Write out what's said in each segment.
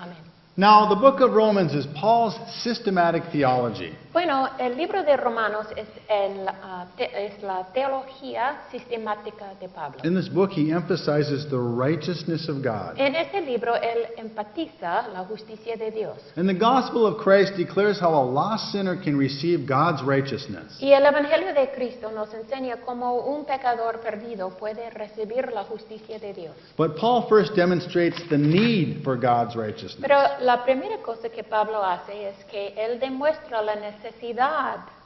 Amén. Now, the book of Romans is Paul's systematic theology. Bueno, el libro de Romanos es la teología sistemática de Pablo. In this book, he emphasizes the righteousness of God. En este libro él enfatiza la justicia de Dios. And the gospel of Christ declares how a lost sinner can receive God's righteousness. Y el evangelio de Cristo nos enseña cómo un pecador perdido puede recibir la justicia de Dios. But Paul first demonstrates the need for God's righteousness. Pero la primera cosa que Pablo hace es que él demuestra la necesidad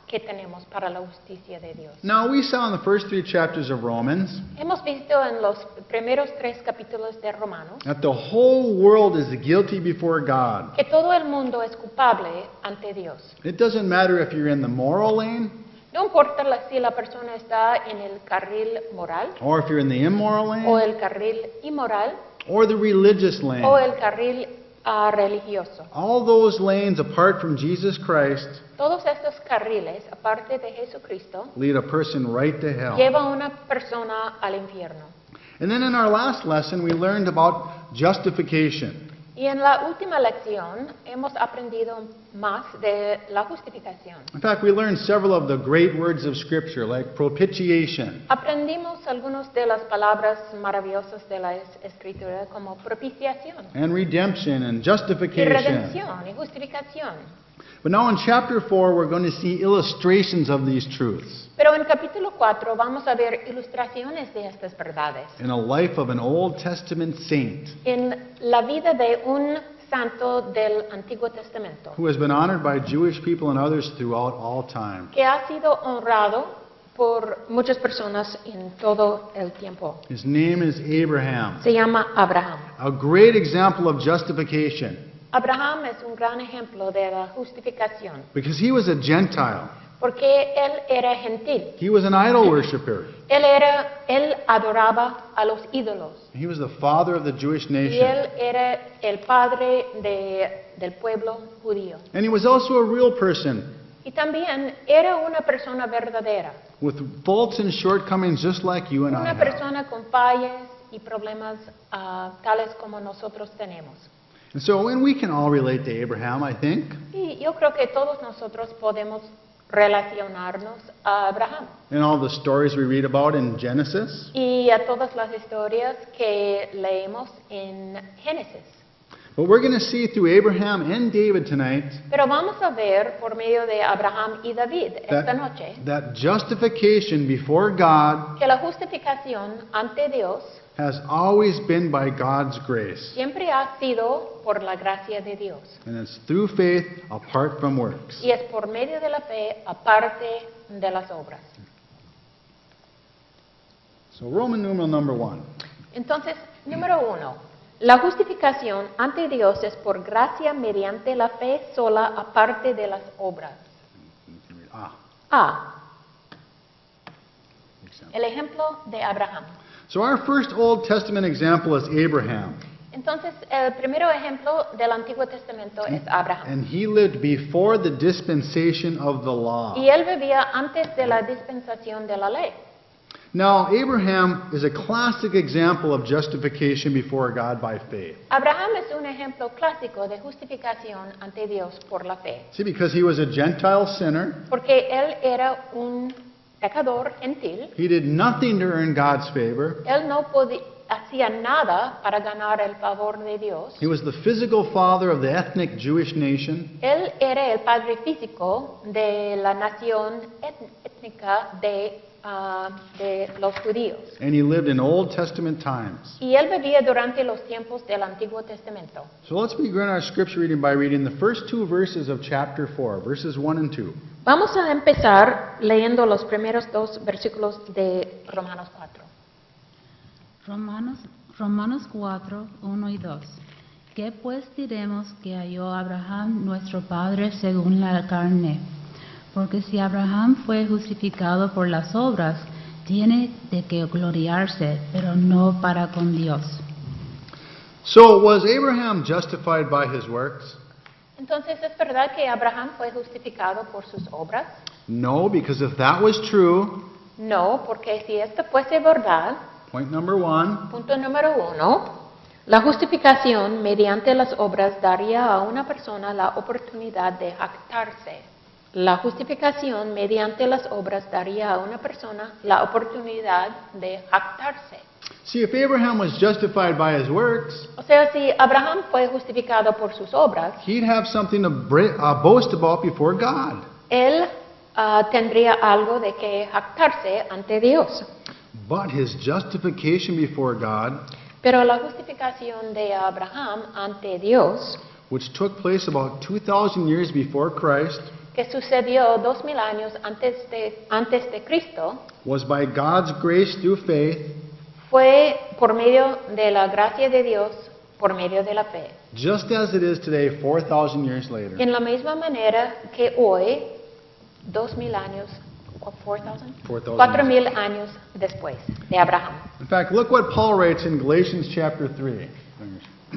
que tenemos para la justicia de Dios. Now, we saw in the first 3 chapters of Romans Hemos visto en los primeros 3 capítulos de Romanos that the whole world is guilty before God. que todo el mundo es culpable ante Dios. It doesn't matter if you're in the moral lane No importa si la persona está en el carril moral or if you're in the immoral o lane el carril inmoral or the religious lane. o el carril religioso. All those lanes apart from Jesus Christ Todos estos carriles, aparte de Jesucristo, lead a person right to hell. llevan a una persona al infierno. And then in our last lesson, we learned about justification. Y en la última lección hemos aprendido más de la justificación. In fact, we learned several of the great words of Scripture, like propitiation, Aprendimos algunas de las palabras maravillosas de la Escritura como propiciación and redemption and y justification. redención y justificación. But now in chapter 4, we're going to see illustrations of these truths Pero en capítulo 4 vamos a ver ilustraciones de estas verdades in a life of an Old Testament saint en la vida de un santo del Antiguo Testamento who has been honored by Jewish people and others throughout all time. que ha sido honrado por muchas personas en todo el tiempo. His name is Abraham, Se llama Abraham. a great example of justification Abraham es un gran ejemplo de la justificación because he was a Gentile. porque él era gentil. He was an idol worshiper. Él adoraba a los ídolos He was the father of the Jewish y nation. él era el padre del pueblo judío. And he was also a real person Y también era una persona verdadera, with faults and shortcomings just like you and I una have. persona con fallas y problemas tales como nosotros tenemos. And so, and we can all relate to Abraham, I think. Y yo creo que todos nosotros podemos relacionarnos a Abraham In all the stories we read about in Genesis. y a todas las historias que leemos en Génesis. But we're going to see through Abraham and David tonight Pero vamos a ver por medio de Abraham y David esta noche that justification before God que la justificación ante Dios has always been by God's grace. siempre ha sido por la gracia de Dios And it's through faith apart from works. y es por medio de la fe aparte de las obras. So Roman numeral number 1. Entonces, número 1, la justificación ante Dios es por gracia mediante la fe sola aparte de las obras. A. El ejemplo de Abraham. So our first Old Testament example is Abraham. Entonces, el primer ejemplo del Antiguo Testamento es Abraham. And he lived before the dispensation of the law. Y él vivía antes de la dispensación de la ley. Now, Abraham is a classic example of justification before God by faith. Abraham es un ejemplo clásico de justificación ante Dios por la fe. See, because he was a Gentile sinner, Porque él era un pecador gentil. he did nothing to earn God's favor. Él no hacía nada para ganar el favor de Dios. He was the physical father of the ethnic Jewish nation. Él era el padre físico de la nación étnica de los judíos. And he lived in Old Testament times. Y él vivía durante los tiempos del Antiguo Testamento. So let's begin our scripture reading by reading the first 2 verses of chapter 4, verses 1 and 2. Vamos a empezar leyendo los primeros 2 versículos de Romanos 4. Romanos 4, 1 y 2. ¿Qué pues diremos que halló Abraham nuestro padre según la carne? Porque si Abraham fue justificado por las obras, tiene de qué gloriarse, pero no para con Dios. So was Abraham justified by his works? Entonces, ¿es verdad que Abraham fue justificado por sus obras? No, because if that was true, No, porque si esto fuese verdad, point number 1, punto número 1, La justificación mediante las obras daría a una persona la oportunidad de jactarse. La justificación mediante las obras daría a una persona la oportunidad de jactarse. See, if Abraham was justified by his works, O sea, si Abraham fue justificado por sus obras, he'd have something to boast about before God. él tendría algo de que jactarse ante Dios. But his justification before God, Pero la justificación de Abraham ante Dios, which took place about 2,000 years before Christ, que sucedió 2000 años antes de Cristo, was by God's grace through faith, fue por medio de la gracia de Dios, por medio de la fe. just as it is today, 4,000 years later. En la misma manera que hoy, 2000 años, 4,000? 4,000. 4000 años después de Abraham. In fact, look what Paul writes in Galatians chapter 3.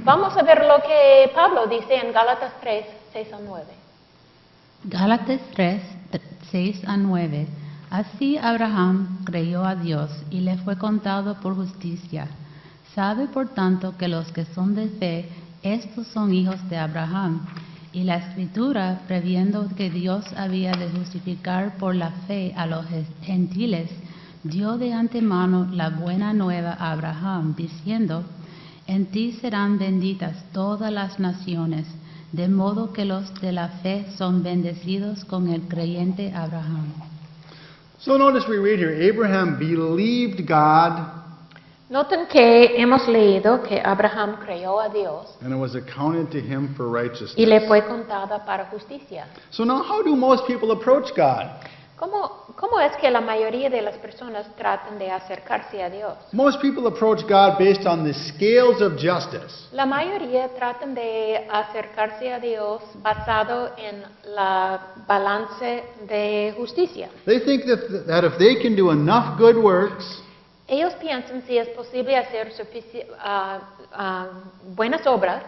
Vamos a ver lo que Pablo dice en Gálatas 3, 6 a 9. Gálatas 3, 6 a 9. Así Abraham creyó a Dios y le fue contado por justicia. Sabe por tanto que los que son de fe, estos son hijos de Abraham. Y la Escritura, previendo que Dios había de justificar por la fe a los gentiles, dio de antemano la buena nueva a Abraham, diciendo: en ti serán benditas todas las naciones, de modo que los de la fe son bendecidos con el creyente Abraham. So notice we read here, Abraham believed God, Noten que hemos leído que Abraham creyó a Dios and it was accounted to him for righteousness. y le fue contada para justicia. So now how do most people approach God? ¿Cómo es que la mayoría de las personas tratan de acercarse a Dios? Most people approach God based on the scales of justice. La mayoría tratan de acercarse a Dios basado en la balance de justicia. They think that if they can do enough good works, Ellos piensan si es posible hacer buenas obras,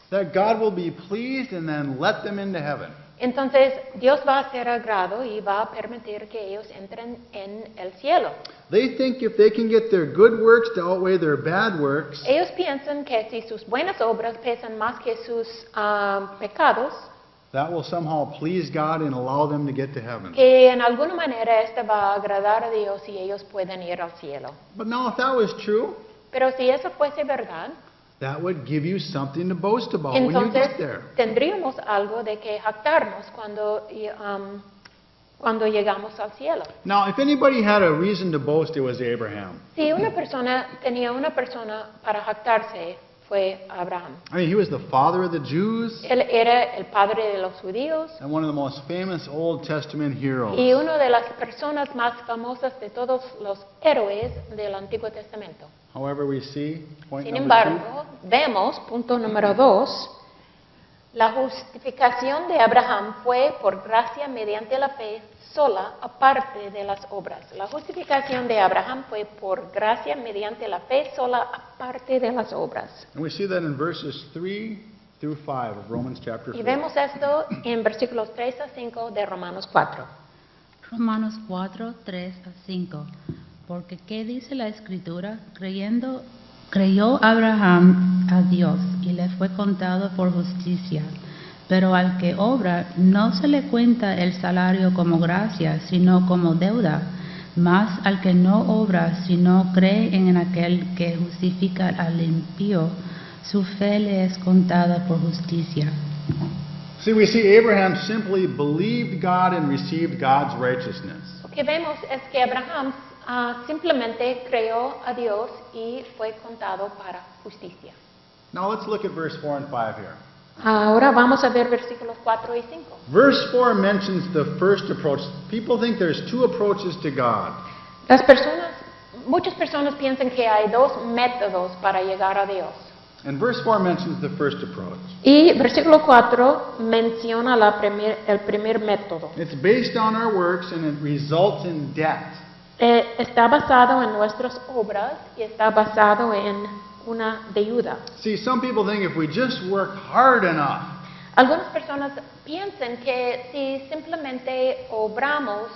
that God will be pleased and then let them into heaven. entonces Dios va a ser agrado y va a permitir que ellos entren en el cielo. They think if they can get their good works to outweigh their bad works, Ellos piensan que si sus buenas obras pesan más que sus pecados, that will somehow please God and allow them to get to heaven. que en alguna manera esto va a agradar a Dios y ellos pueden ir al cielo. But now if that was true, Pero si eso fuese verdad, that would give you something to boast about when you entonces get there. tendríamos algo de que jactarnos cuando llegamos al cielo. Now, if anybody had a reason to boast, it was Abraham. Si una persona tenía una persona para jactarse, fue Abraham. I mean, he was the father of the Jews Él era el padre de los judíos and one of the most famous Old Testament heroes. y una de las personas más famosas de todos los héroes del Antiguo Testamento. However, we see, point Sin number embargo, vemos, punto número 2, la justificación de Abraham fue por gracia mediante la fe sola, aparte de las obras. La justificación de Abraham fue por gracia mediante la fe sola, aparte de las obras. 2. And we see that in verses 3 through 5 of Romans chapter Y 4. vemos esto en versículos 3 a 5 de Romanos 4. Romanos 4, 3 a 5. Porque ¿qué dice la Escritura? Creyó Abraham a Dios y le fue contado por justicia. Pero al que obra no se le cuenta el salario como gracia, sino como deuda. Mas al que no obra, sino cree en aquel que justifica al impío, su fe le es contada por justicia. See, we see Abraham simply believed God and received God's righteousness. Lo que vemos es que Abraham simplemente creyó a Dios y fue contado para justicia. Now let's look at verse 4 and 5 here. Ahora vamos a ver versículos 4 y 5. Verse 4 mentions the first approach. People think there's two approaches to God. Muchas personas piensan que hay dos métodos para llegar a Dios. And verse 4 mentions the first approach. Y versículo 4 menciona el primer método. It's based on our works and it results in debt. Está basado en nuestras obras y está basado en una deuda. See, some people think if we just work hard enough, Algunas personas piensan que si simplemente obramos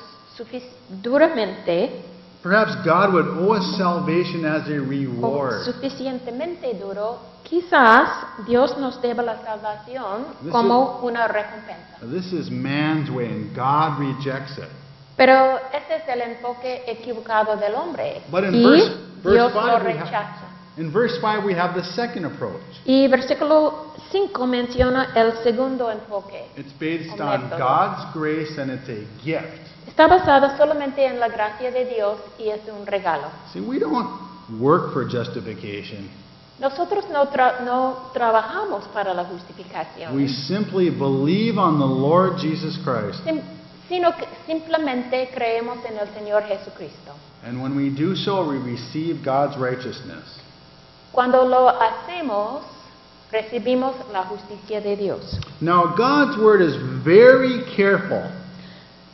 duramente, Perhaps God would owe us salvation as a o reward. suficientemente duro, quizás Dios nos deba la salvación This como una recompensa. This is man's way, and God rejects it. Pero ese es el enfoque equivocado del hombre But in y verse Dios 5, lo we have, rechaza. in verse 5 we have the second approach. Y versículo 5 menciona el segundo enfoque. It's based O on método. God's grace, and it's a gift. Está basada solamente en la gracia de Dios y es un regalo. See, we don't work for justification. Nosotros no trabajamos para la justificación, We simply believe on the Lord Jesus Christ. sino que simplemente creemos en el Señor Jesucristo. And when we do so, we receive God's righteousness. Cuando lo hacemos, recibimos la justicia de Dios. Now, God's word is very careful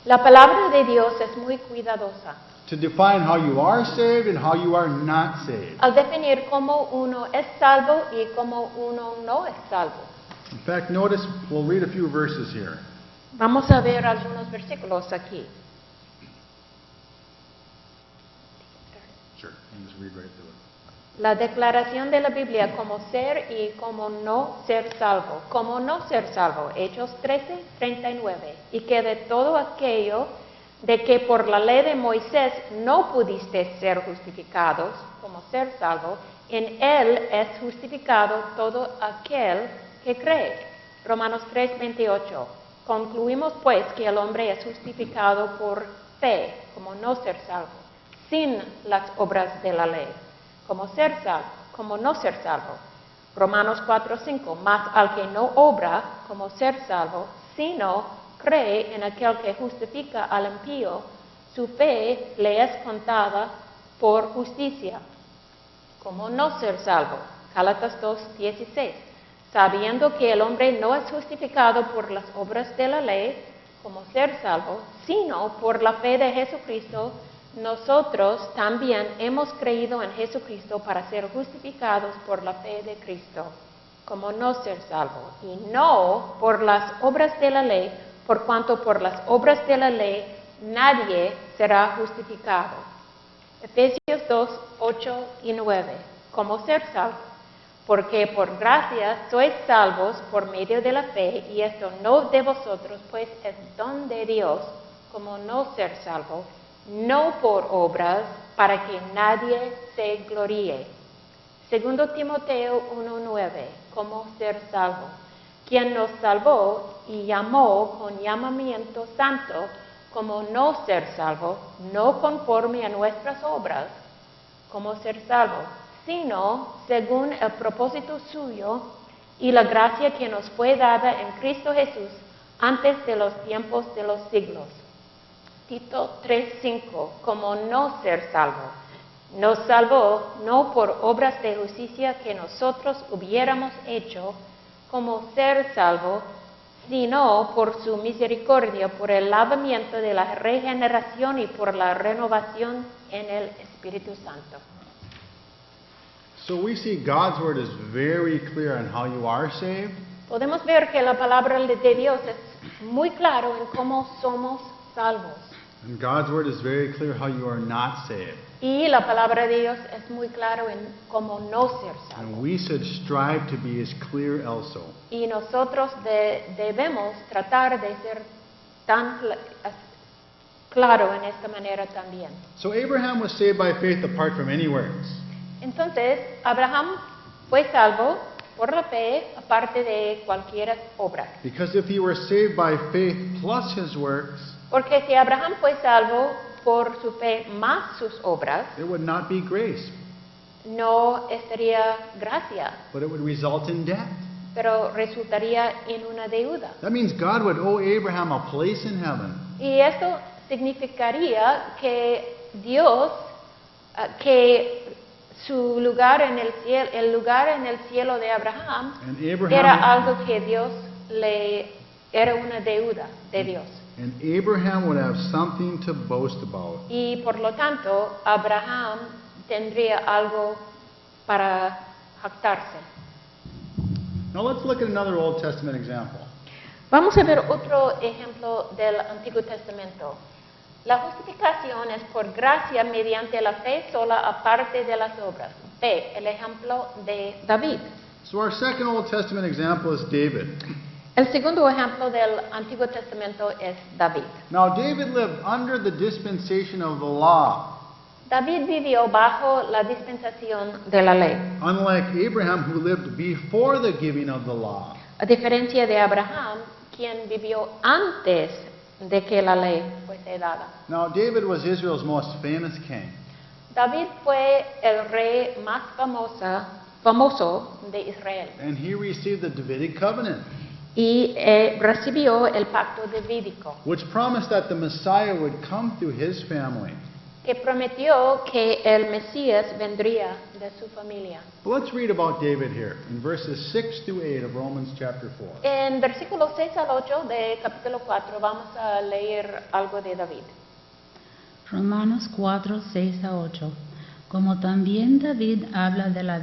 La palabra de Dios es muy cuidadosa to define how you are saved and how you are not saved. al definir cómo uno es salvo y cómo uno no es salvo. In fact, notice, we'll read a few verses here. Vamos a ver algunos versículos aquí. Sure, you just read right through it. La declaración de la Biblia como ser y como no ser salvo. Como no ser salvo, Hechos 13:39. Y que de todo aquello de que por la ley de Moisés no pudiste ser justificados como ser salvo, en él es justificado todo aquel que cree. Romanos 3:28. Concluimos pues que el hombre es justificado por fe como no ser salvo, sin las obras de la ley. Como ser salvo, como no ser salvo. Romanos 4:5, mas al que no obra como ser salvo, sino cree en aquel que justifica al impío, su fe le es contada por justicia. Como no ser salvo. Gálatas 2:16, sabiendo que el hombre no es justificado por las obras de la ley, como ser salvo, sino por la fe de Jesucristo. Nosotros también hemos creído en Jesucristo para ser justificados por la fe de Cristo, como no ser salvo, y no por las obras de la ley, por cuanto por las obras de la ley nadie será justificado. Efesios 2:8 y 9, como ser salvo, porque por gracia sois salvos por medio de la fe, y esto no de vosotros, pues es don de Dios, como no ser salvo, no por obras, para que nadie se gloríe. Segundo Timoteo 1:9, cómo ser salvo. Quien nos salvó y llamó con llamamiento santo, como no ser salvo, no conforme a nuestras obras, como ser salvo, sino según el propósito suyo y la gracia que nos fue dada en Cristo Jesús antes de los tiempos de los siglos. Tito 3:5, como no ser salvo. Nos salvó no por obras de justicia que nosotros hubiéramos hecho, como ser salvo, sino por su misericordia, por el lavamiento de la regeneración y por la renovación en el Espíritu Santo. So we see God's word is very clear on how you are saved, Podemos ver que la palabra de Dios es muy claro en cómo somos salvos. and God's word is very clear how you are not saved. Y la palabra de Dios es muy claro en cómo no ser salvos. And we should strive to be as clear also. Y nosotros debemos tratar de ser tan claro en esta manera también. So Abraham was saved by faith apart from any works. Entonces, Abraham fue salvo por la fe aparte de cualquier obra. Because if he were saved by faith plus his works, Porque si Abraham fue salvo por su fe más sus obras, it would not be grace, no estaría gracia, but it would result in death. pero resultaría en una deuda. That means God would owe Abraham a place in heaven. Y esto significaría que Dios, que su lugar en el lugar en el cielo de Abraham And era Abraham, algo que Dios era una deuda de Dios. and Abraham would have something to boast about. Y por lo tanto, Abraham tendría algo para jactarse. Now let's look at another Old Testament example. Vamos a ver otro ejemplo del Antiguo Testamento. La justificación es por gracia mediante la fe sola aparte de las obras. B, el ejemplo de David. So our second Old Testament example is David. El segundo ejemplo del Antiguo Testamento es David. Now David lived under the dispensation of the law, David vivió bajo la dispensación de la ley, unlike Abraham who lived before the giving of the law. a diferencia de Abraham, quien vivió antes de que la ley fuese dada. Now David was Israel's most famous king. David fue el rey más famoso de Israel And he received the Davidic covenant, y recibió el pacto davídico, which promised that the Messiah would come through his family. que prometió que el Mesías vendría de su familia. But let's read about David here in verses 6 through 8 of Romans chapter 4. En versículos 6 al 8 de capítulo 4 vamos a leer algo de David. Romanos 4, 6 a 8. Como también David habla de la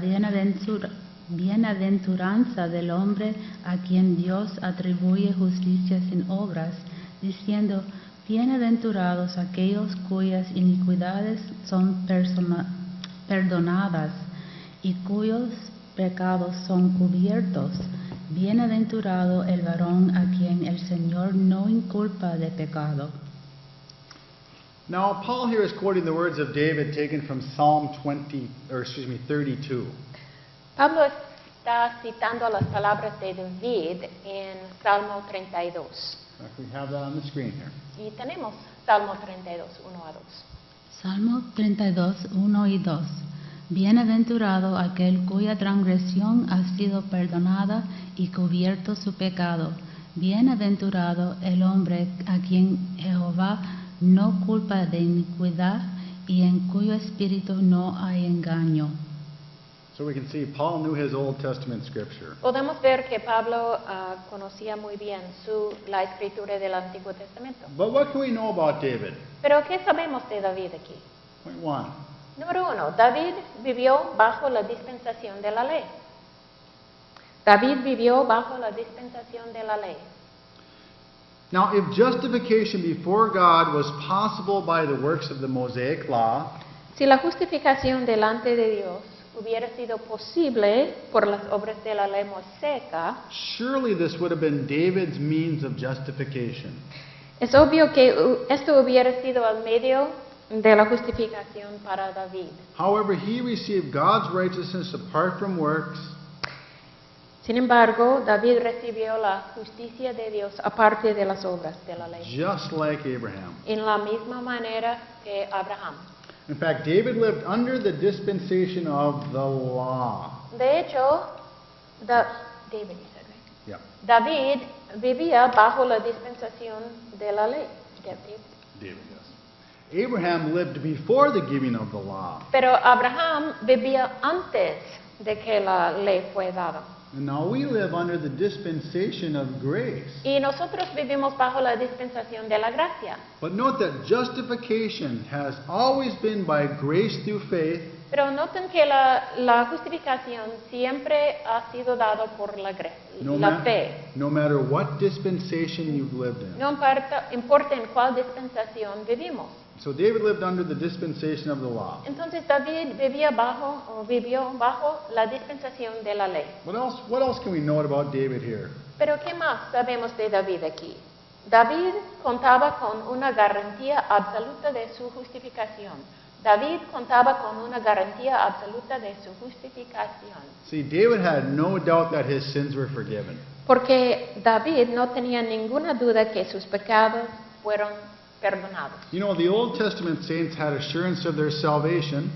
bienaventuranza del hombre a quien Dios atribuye justicia sin obras, diciendo, bienaventurados aquellos cuyas iniquidades son perdonadas y cuyos pecados son cubiertos. Bienaventurado el varón a quien el Señor no inculpa de pecado. Now, Paul here is quoting the words of David taken from Psalm 32. Pablo está citando las palabras de David en Salmo 32. We have that on the screen here. Y tenemos Salmo 32, 1 a 2. Salmo 32, 1 y 2. Bienaventurado aquel cuya transgresión ha sido perdonada y cubierto su pecado. Bienaventurado el hombre a quien Jehová no culpa de iniquidad y en cuyo espíritu no hay engaño. So we can see Paul knew his Old Testament scripture. Podemos ver que Pablo conocía muy bien la escritura del Antiguo Testamento. But what can we know about David? Pero ¿qué sabemos de David aquí? Point 1. Número 1, David vivió bajo la dispensación de la ley. David vivió bajo la dispensación de la ley. Now, if justification before God was possible by the works of the Mosaic law, Si la justificación delante de Dios hubiera sido posible por las obras de la ley mosaica, surely this would have been David's means of justification. es obvio que esto hubiera sido el medio de la justificación para David. However, he received God's righteousness apart from works, Sin embargo, David recibió la justicia de Dios aparte de las obras de la ley, just like Abraham. en la misma manera que Abraham. In fact, David lived under the dispensation of the law. De hecho, David, you said, right? Yeah, David vivía bajo la dispensación de la ley. David, yes. Abraham lived before the giving of the law. Pero Abraham vivía antes de que la ley fue dada. And now we live under the dispensation of grace. Y nosotros vivimos bajo la dispensación de la gracia. But note that justification has always been by grace through faith, Pero noten que la justificación siempre ha sido dada por la fe. no matter what dispensation you've lived in. No importa en cuál dispensación vivimos. So David lived under the dispensation of the law. Entonces David vivió bajo la dispensación de la ley. What else can we note about David here? Pero ¿qué más sabemos de David aquí? David contaba con una garantía absoluta de su justificación. David contaba con una garantía absoluta de su justificación. See, David had no doubt that his sins were forgiven. Porque David no tenía ninguna duda que sus pecados fueron perdonados. You know, the Old Testament saints had assurance of their salvation,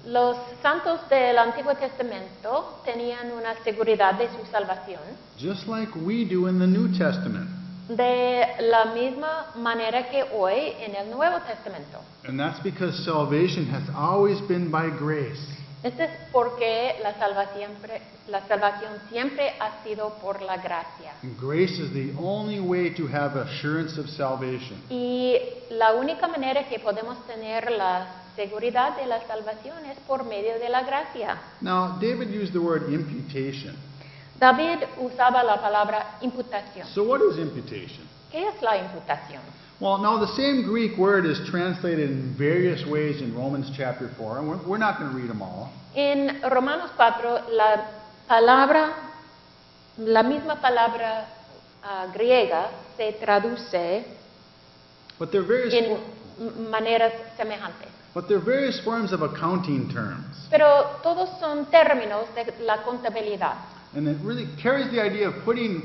Los santos del Antiguo Testamento tenían una seguridad de su salvación just like we do in the New Testament. de la misma manera que hoy en el Nuevo Testamento. And that's because salvation has always been by grace. Esto es porque la salvación siempre ha sido por la gracia. And grace is the only way to have assurance of salvation. Y la única manera que podemos tener la seguridad de la salvación es por medio de la gracia. Now, David used the word imputation. David usaba la palabra imputación. So what is imputation? ¿Qué es la imputación? Well, now the same Greek word is translated in various ways in Romans chapter 4, and we're not going to read them all. En Romanos 4, la misma palabra griega se traduce But they're various, en maneras semejantes. but they're various forms of accounting terms. Pero todos son términos de la contabilidad. And it really carries the idea of putting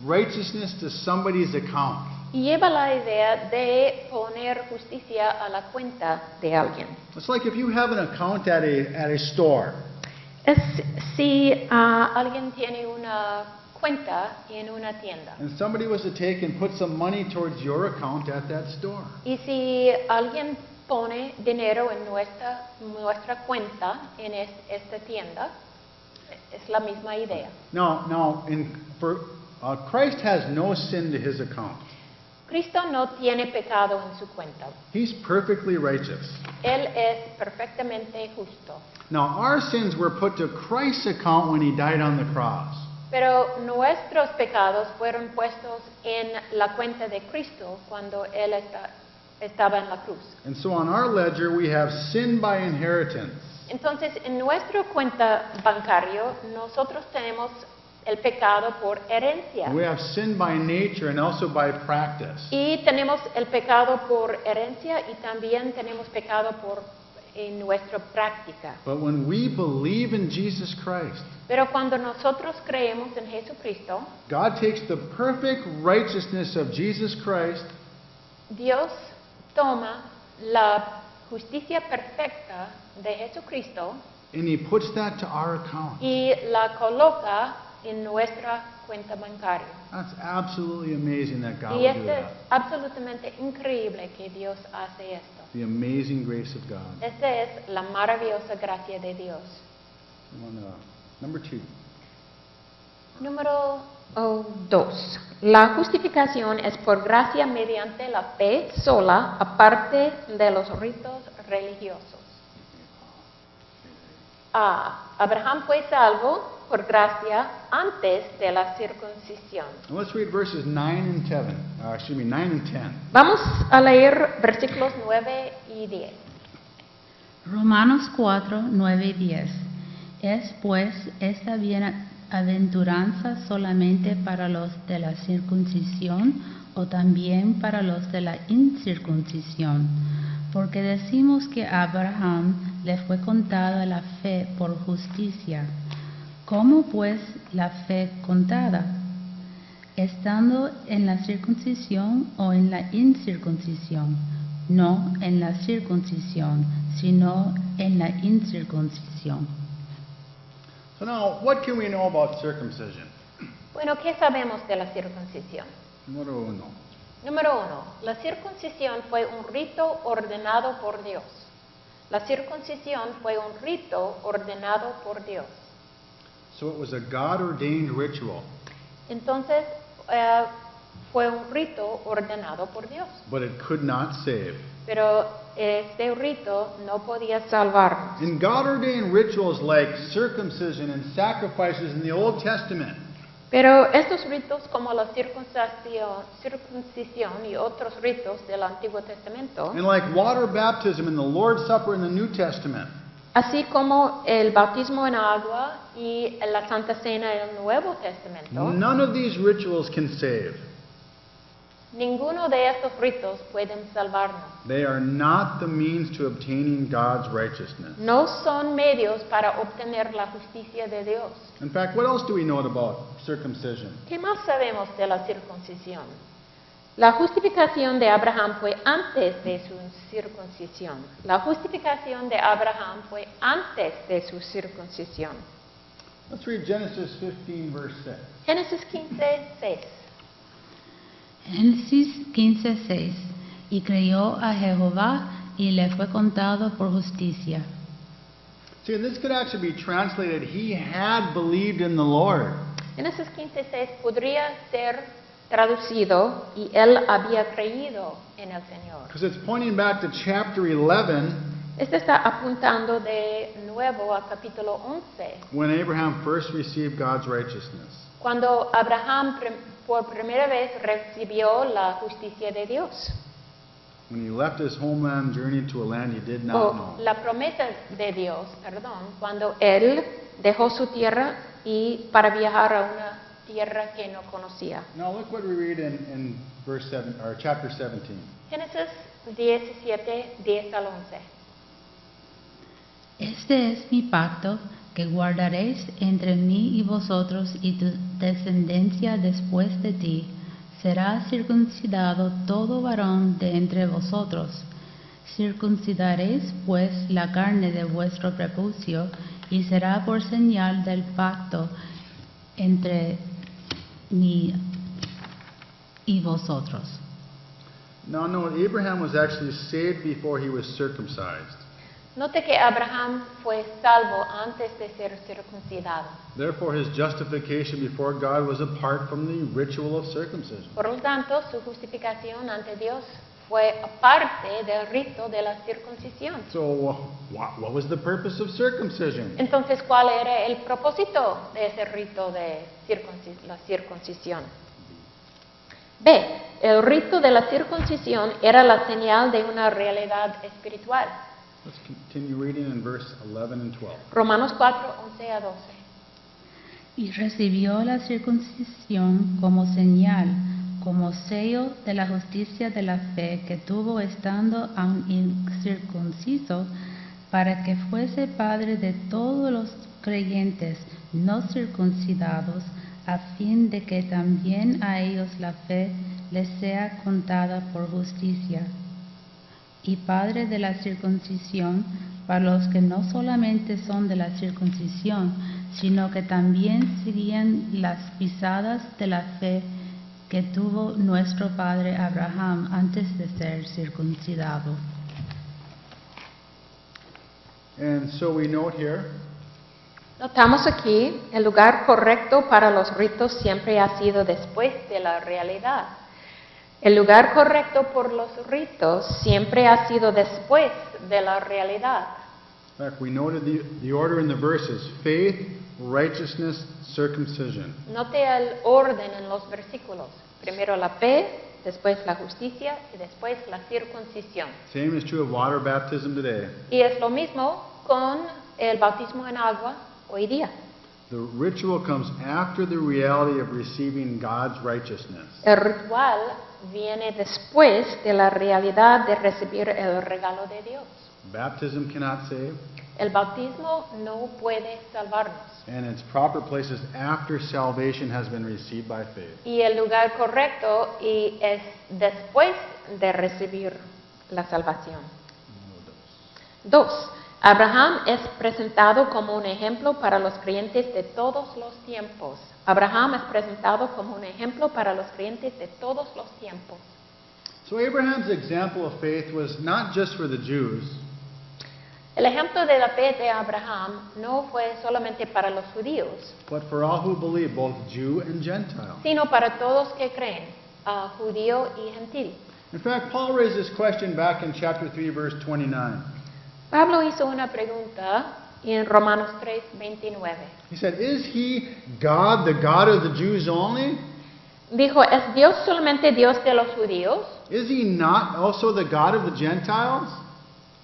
righteousness to somebody's account. Y lleva la idea de poner justicia a la cuenta de alguien. It's like if you have an account at a store, Es si alguien tiene una cuenta en una tienda. and somebody was to take and put some money towards your account at that store. Y si alguien pone dinero en nuestra cuenta en esta tienda, es la misma idea. Now, Christ has no sin to his account. Cristo no tiene pecado en su cuenta. He's perfectly righteous. Él es perfectamente justo. Now, our sins were put to Christ's account when he died on the cross. Pero nuestros pecados fueron puestos en la cuenta de Cristo cuando Él estaba en la cruz. And so on our ledger, we have sin by inheritance. Entonces, en nuestra cuenta bancario, nosotros tenemos el pecado por herencia. We have sin by nature and also by practice. Y tenemos el pecado por herencia y también tenemos pecado en nuestra práctica. But when we believe in Jesus Christ, Pero cuando nosotros creemos en Jesucristo, God takes the perfect righteousness of Jesus Christ Dios toma la justicia perfecta de Jesucristo and he puts that to our account. y la coloca en nuestra cuenta bancaria. That's absolutely amazing that God Y would do es that. absolutamente increíble que Dios hace esto. The amazing grace of God. Esta es la maravillosa gracia de Dios. Number 2. Número 2. La justificación es por gracia mediante la fe sola, aparte de los ritos religiosos. Abraham fue salvo por gracia antes de la circuncisión. Now let's read verses 9 and 10. 9 and 10. Vamos a leer versículos 9 y 10. Romanos 4, 9 y 10. ¿Es pues esta bienaventuranza solamente para los de la circuncisión o también para los de la incircuncisión? Porque decimos que a Abraham le fue contada la fe por justicia. ¿Cómo pues la fe contada? ¿Estando en la circuncisión o en la incircuncisión? No en la circuncisión, sino en la incircuncisión. So now, what can we know about circumcision? Bueno, ¿qué sabemos de la circuncisión? Número 1. Número 1. La circuncisión fue un rito ordenado por Dios. La circuncisión fue un rito ordenado por Dios. So it was a God-ordained ritual, Entonces, fue un rito ordenado por Dios. but it could not save. Pero este rito no podía salvarnos. In God-ordained rituals like circumcision and sacrifices in the Old Testament, Pero estos ritos como la circuncisión y otros ritos del Antiguo Testamento, and like water baptism and the Lord's Supper in the New Testament, así como el bautismo en agua y la Santa Cena en el Nuevo Testamento, none of these rituals can save. ninguno de estos ritos pueden salvarnos. They are not the means to obtaining God's righteousness. No son medios para obtener la justicia de Dios. In fact, what else do we know about circumcision? ¿Qué más sabemos de la circuncisión? La justificación de Abraham fue antes de su circuncisión. La justificación de Abraham fue antes de su circuncisión. Let's read Genesis 15, verse 6. Génesis 15, 6. Génesis 15:6. Y creyó a Jehová y le fue contado por justicia. See, and this could actually be translated, he had believed in the Lord. Génesis 15, 6 podría ser traducido y él había creído en el Señor. Because it's pointing back to chapter 11 Este está apuntando de nuevo a capítulo 11, when Abraham first received God's righteousness. cuando Abraham por primera vez recibió la justicia de Dios. When he left his homeland, journeyed to a land he did not O know. la promesa de Dios, perdón, cuando él dejó su tierra y para viajar a una tierra que no conocía. Now look what we read in verse 7 or chapter 17. Génesis 17, 10 al 11. Este es mi pacto que guardaréis entre mí y vosotros y tu descendencia después de ti. Será circuncidado todo varón de entre vosotros. Circuncidaréis pues la carne de vuestro prepucio y será por señal del pacto entre mí y vosotros. Now note, Abraham was actually saved before he was circumcised. Note que Abraham fue salvo antes de ser circuncidado. Therefore, his justification before God was apart from the ritual of circumcision. Por lo tanto, su justificación ante Dios fue aparte del rito de la circuncisión. So, what was the purpose of circumcision? Entonces, ¿cuál era el propósito de ese rito de la circuncisión? B. El rito de la circuncisión era la señal de una realidad espiritual. Let's continue reading in verse 11 and 12. Romanos 4, 11 a 12. Y recibió la circuncisión como señal, como sello de la justicia de la fe que tuvo estando aún incircunciso, para que fuese padre de todos los creyentes no circuncidados, a fin de que también a ellos la fe les sea contada por justicia. Y padre de la circuncisión para los que no solamente son de la circuncisión, sino que también siguen las pisadas de la fe que tuvo nuestro padre Abraham antes de ser circuncidado. And so we note here Notamos aquí, el lugar correcto para los ritos siempre ha sido después de la realidad. El lugar correcto por los ritos siempre ha sido después de la realidad. In fact, we noted the order in the verses: faith, righteousness, circumcision. Note el orden en los versículos. Primero la fe, después la justicia y después la circuncisión. Same is true of water baptism today. Y es lo mismo con el bautismo en agua hoy día. The ritual comes after the reality of receiving God's righteousness. El ritual viene después de la realidad de recibir el regalo de Dios. Baptism cannot save, El bautismo no puede salvarnos. and its proper place is after salvation has been received by faith. Y el lugar correcto y es después de recibir la salvación. 2. Abraham es presentado como un ejemplo para los creyentes de todos los tiempos. Abraham es presentado como un ejemplo para los creyentes de todos los tiempos. So Abraham's example of faith was not just for the Jews, El ejemplo de la fe de Abraham no fue solamente para los judíos, but for all who believe, both Jew and Gentile. sino para todos que creen, judío y gentil. In fact, Paul raised this question back in chapter 3, verse 29. Pablo hizo una pregunta en Romanos 3, 29. He said, "Is he God, the God of the Jews only? Dijo, ¿es Dios solamente Dios de los judíos? Is he not also the God of the Gentiles?"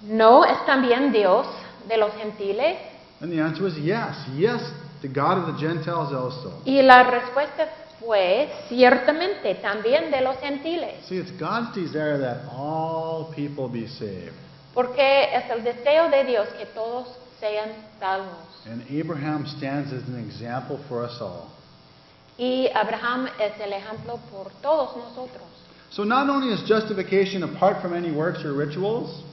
¿No es también Dios de los gentiles? And the answer was yes. Yes, the God of the Gentiles also. Y la respuesta fue, ciertamente, también de los gentiles. See, it's God's desire that all people be saved. Porque es el deseo de Dios que todos sean salvos. And Abraham stands as an example for us all. Y Abraham es el ejemplo por todos nosotros. So not only is justification apart from any works or rituals,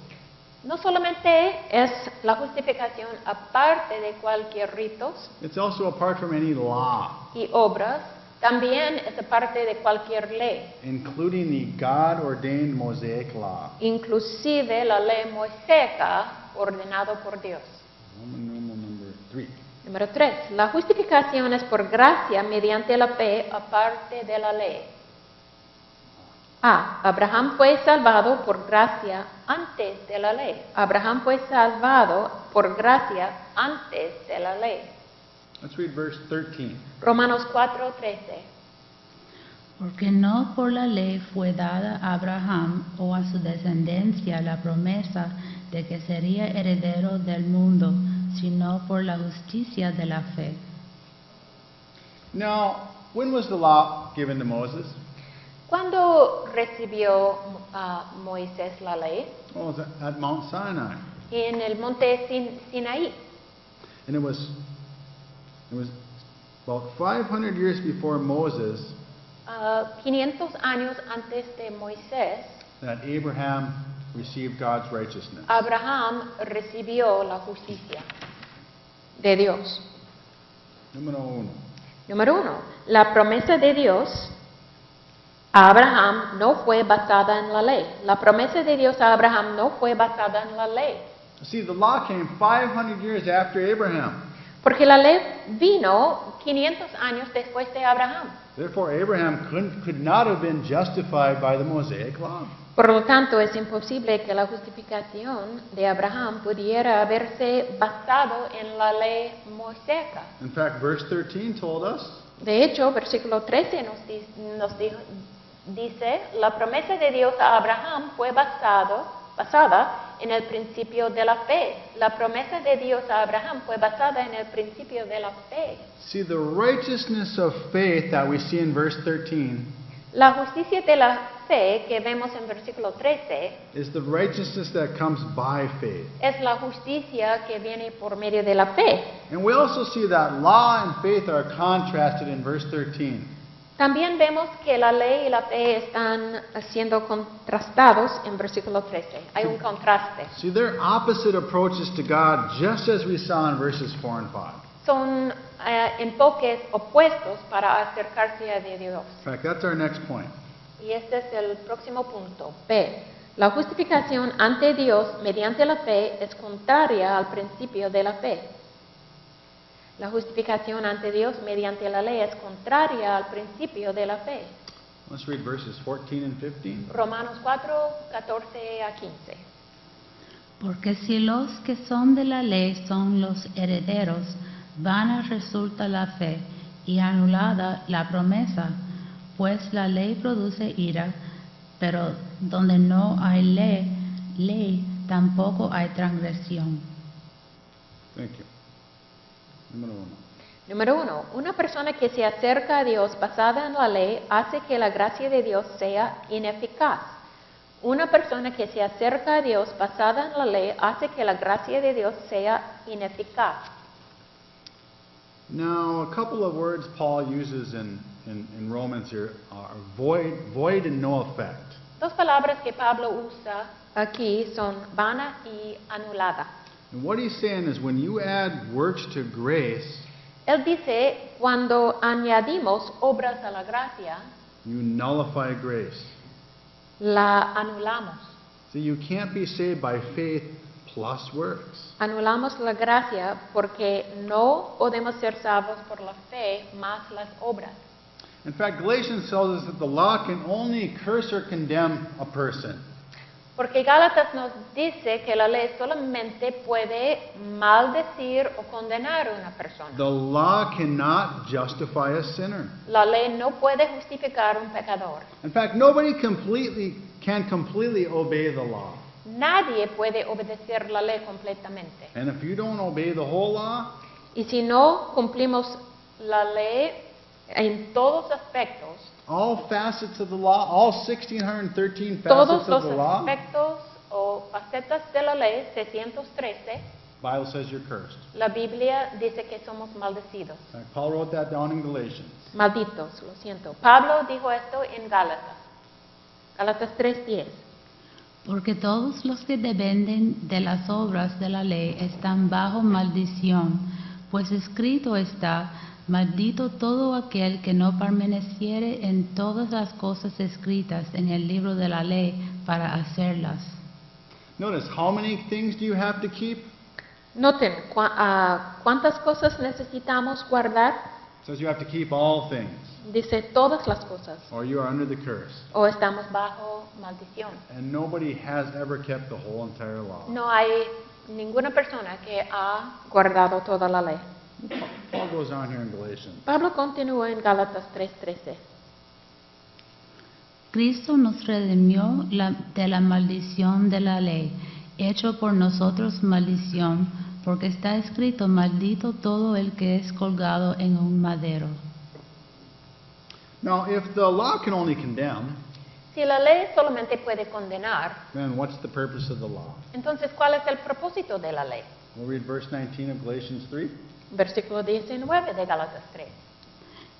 No solamente es la justificación aparte de cualquier ritos it's also apart from any law, y obras, también es aparte de cualquier ley, including the God-ordained Mosaic law. inclusive la ley mosaica ordenado por Dios. Roman numeral number 3. Número 3. La justificación es por gracia mediante la fe aparte de la ley. A. Abraham fue salvado por gracia antes de la ley. Abraham fue salvado por gracia antes de la ley. Let's read verse 13. Romanos 4:13. Porque no por la ley fue dada a Abraham o a su descendencia la promesa de que sería heredero del mundo, sino por la justicia de la fe. Now, when was the law given to Moses? ¿Cuándo recibió Moisés la ley? Well, it was at Mount Sinai. En el monte Sinaí. And it was about 500 years before Moses 500 años antes de Moisés, that Abraham received God's righteousness. Abraham recibió la justicia de Dios. Número uno. Número 1. La promesa de Dios a Abraham no fue basada en la ley. La promesa de Dios a Abraham no fue basada en la ley. See, the law came 500 years after Abraham. Porque la ley vino 500 años después de Abraham. Therefore, Abraham could not have been justified by the Mosaic law. Por lo tanto, es imposible que la justificación de Abraham pudiera haberse basado en la ley mosaica. In fact, verse 13 told us De hecho, versículo 13 dice, la promesa de Dios a Abraham fue basada en el principio de la fe. La promesa de Dios a Abraham fue basada en el principio de la fe. see, the righteousness of faith that we see in verse 13 La justicia de la fe que vemos en versículo 13 is the righteousness that comes by faith. es la justicia que viene por medio de la fe. And we also see that law and faith are contrasted in verse 13. También vemos que la ley y la fe están siendo contrastados en versículo 13. Hay un contraste. See, they're opposite approaches to God, just as we saw in verses 4 and 5. Son enfoques opuestos para acercarse a Dios. In fact, that's our next point. Y este es el próximo punto. B. La justificación ante Dios mediante la fe es contraria al principio de la fe. La justificación ante Dios mediante la ley es contraria al principio de la fe. Let's read verses 14 and 15. Romanos 4, 14 a 15. Porque si los que son de la ley son los herederos, vana resulta la fe y anulada la promesa, pues la ley produce ira, pero donde no hay ley tampoco hay transgresión. Thank you. Número 1. Número 1. Una persona que se acerca a Dios basada en la ley hace que la gracia de Dios sea ineficaz. Una persona que se acerca a Dios basada en la ley hace que la gracia de Dios sea ineficaz. Now, a couple of words Paul uses in Romans here are void and no effect. Dos palabras que Pablo usa aquí son vana y anulada. And what he's saying is when you add works to grace, Él dice, cuando añadimos obras a la gracia, you nullify grace. la anulamos. See, you can't be saved by faith plus works. Anulamos la gracia porque no podemos ser salvos por la fe más las obras. In fact, Galatians tells us that the law can only curse or condemn a person. Porque Gálatas nos dice que la ley solamente puede maldecir o condenar a una persona. The law cannot justify a sinner. La ley no puede justificar a un pecador. In fact, nobody can completely obey the law. Nadie puede obedecer la ley completamente. And if you don't obey the whole law, Y si no cumplimos la ley en todos aspectos, all facets of the law, all 1,613 todos facets los of the law, aspectos o facetas de la ley, 613, Bible says you're cursed. la Biblia dice que somos maldecidos. In fact, Paul wrote that down in Galatians. Malditos, lo siento. Pablo dijo esto en Gálatas. Gálatas 3:10. Porque todos los que dependen de las obras de la ley están bajo maldición, pues escrito está, maldito todo aquel que no permaneciere en todas las cosas escritas en el libro de la ley para hacerlas. Notice, how many things do you have to keep? Noten, ¿cuántas cosas necesitamos guardar? It says you have to keep all things, Dice todas las cosas, or you are under the curse. o estamos bajo maldición. And nobody has ever kept the whole entire law. No hay ninguna persona que ha guardado toda la ley. Paul goes on here in Galatians. Pablo continúa en Gálatas 3:13. Cristo nos redimió de la maldición de la ley, hecho por nosotros maldición, porque está escrito, maldito todo el que es colgado en un madero. Now, if the law can only condemn, Si la ley solamente puede condenar, then what's the purpose of the law? entonces ¿cuál es el propósito de la ley? We'll read verse 19 of Galatians 3. Versículo 19 de Gálatas 3.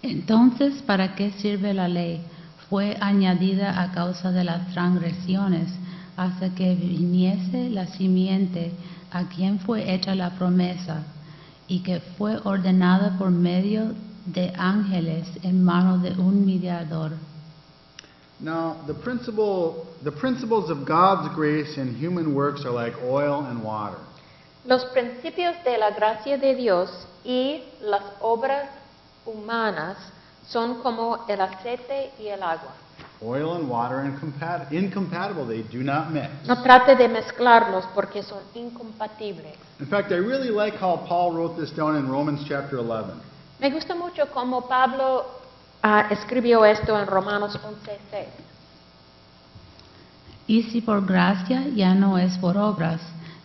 Entonces, ¿para qué sirve la ley? Fue añadida a causa de las transgresiones, hasta que viniese la simiente a quien fue hecha la promesa, y que fue ordenada por medio de ángeles en mano de un mediador. Now, the principles of God's grace and human works are like oil and water. Los principios de la gracia de Dios y las obras humanas son como el aceite y el agua. Oil and water are incompatible. They do not mix. No trate de mezclarlos porque son incompatibles. In fact, I really like how Paul wrote this down in Romans chapter 11. Me gusta mucho cómo Pablo escribió esto en Romanos 11:6. Y si por gracia ya no es por obras,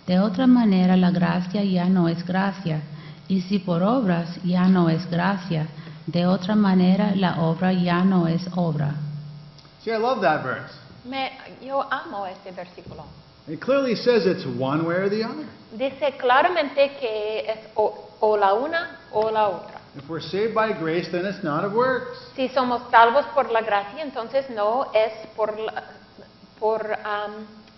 de otra manera la gracia ya no es gracia. Y si por obras ya no es gracia, de otra manera la obra ya no es obra. See, I love that verse. Yo amo este versículo. It clearly says it's one way or the other. Dice claramente que es o la una o la otra. If we're saved by grace, then it's not of works. Si somos salvos por la gracia, entonces no es por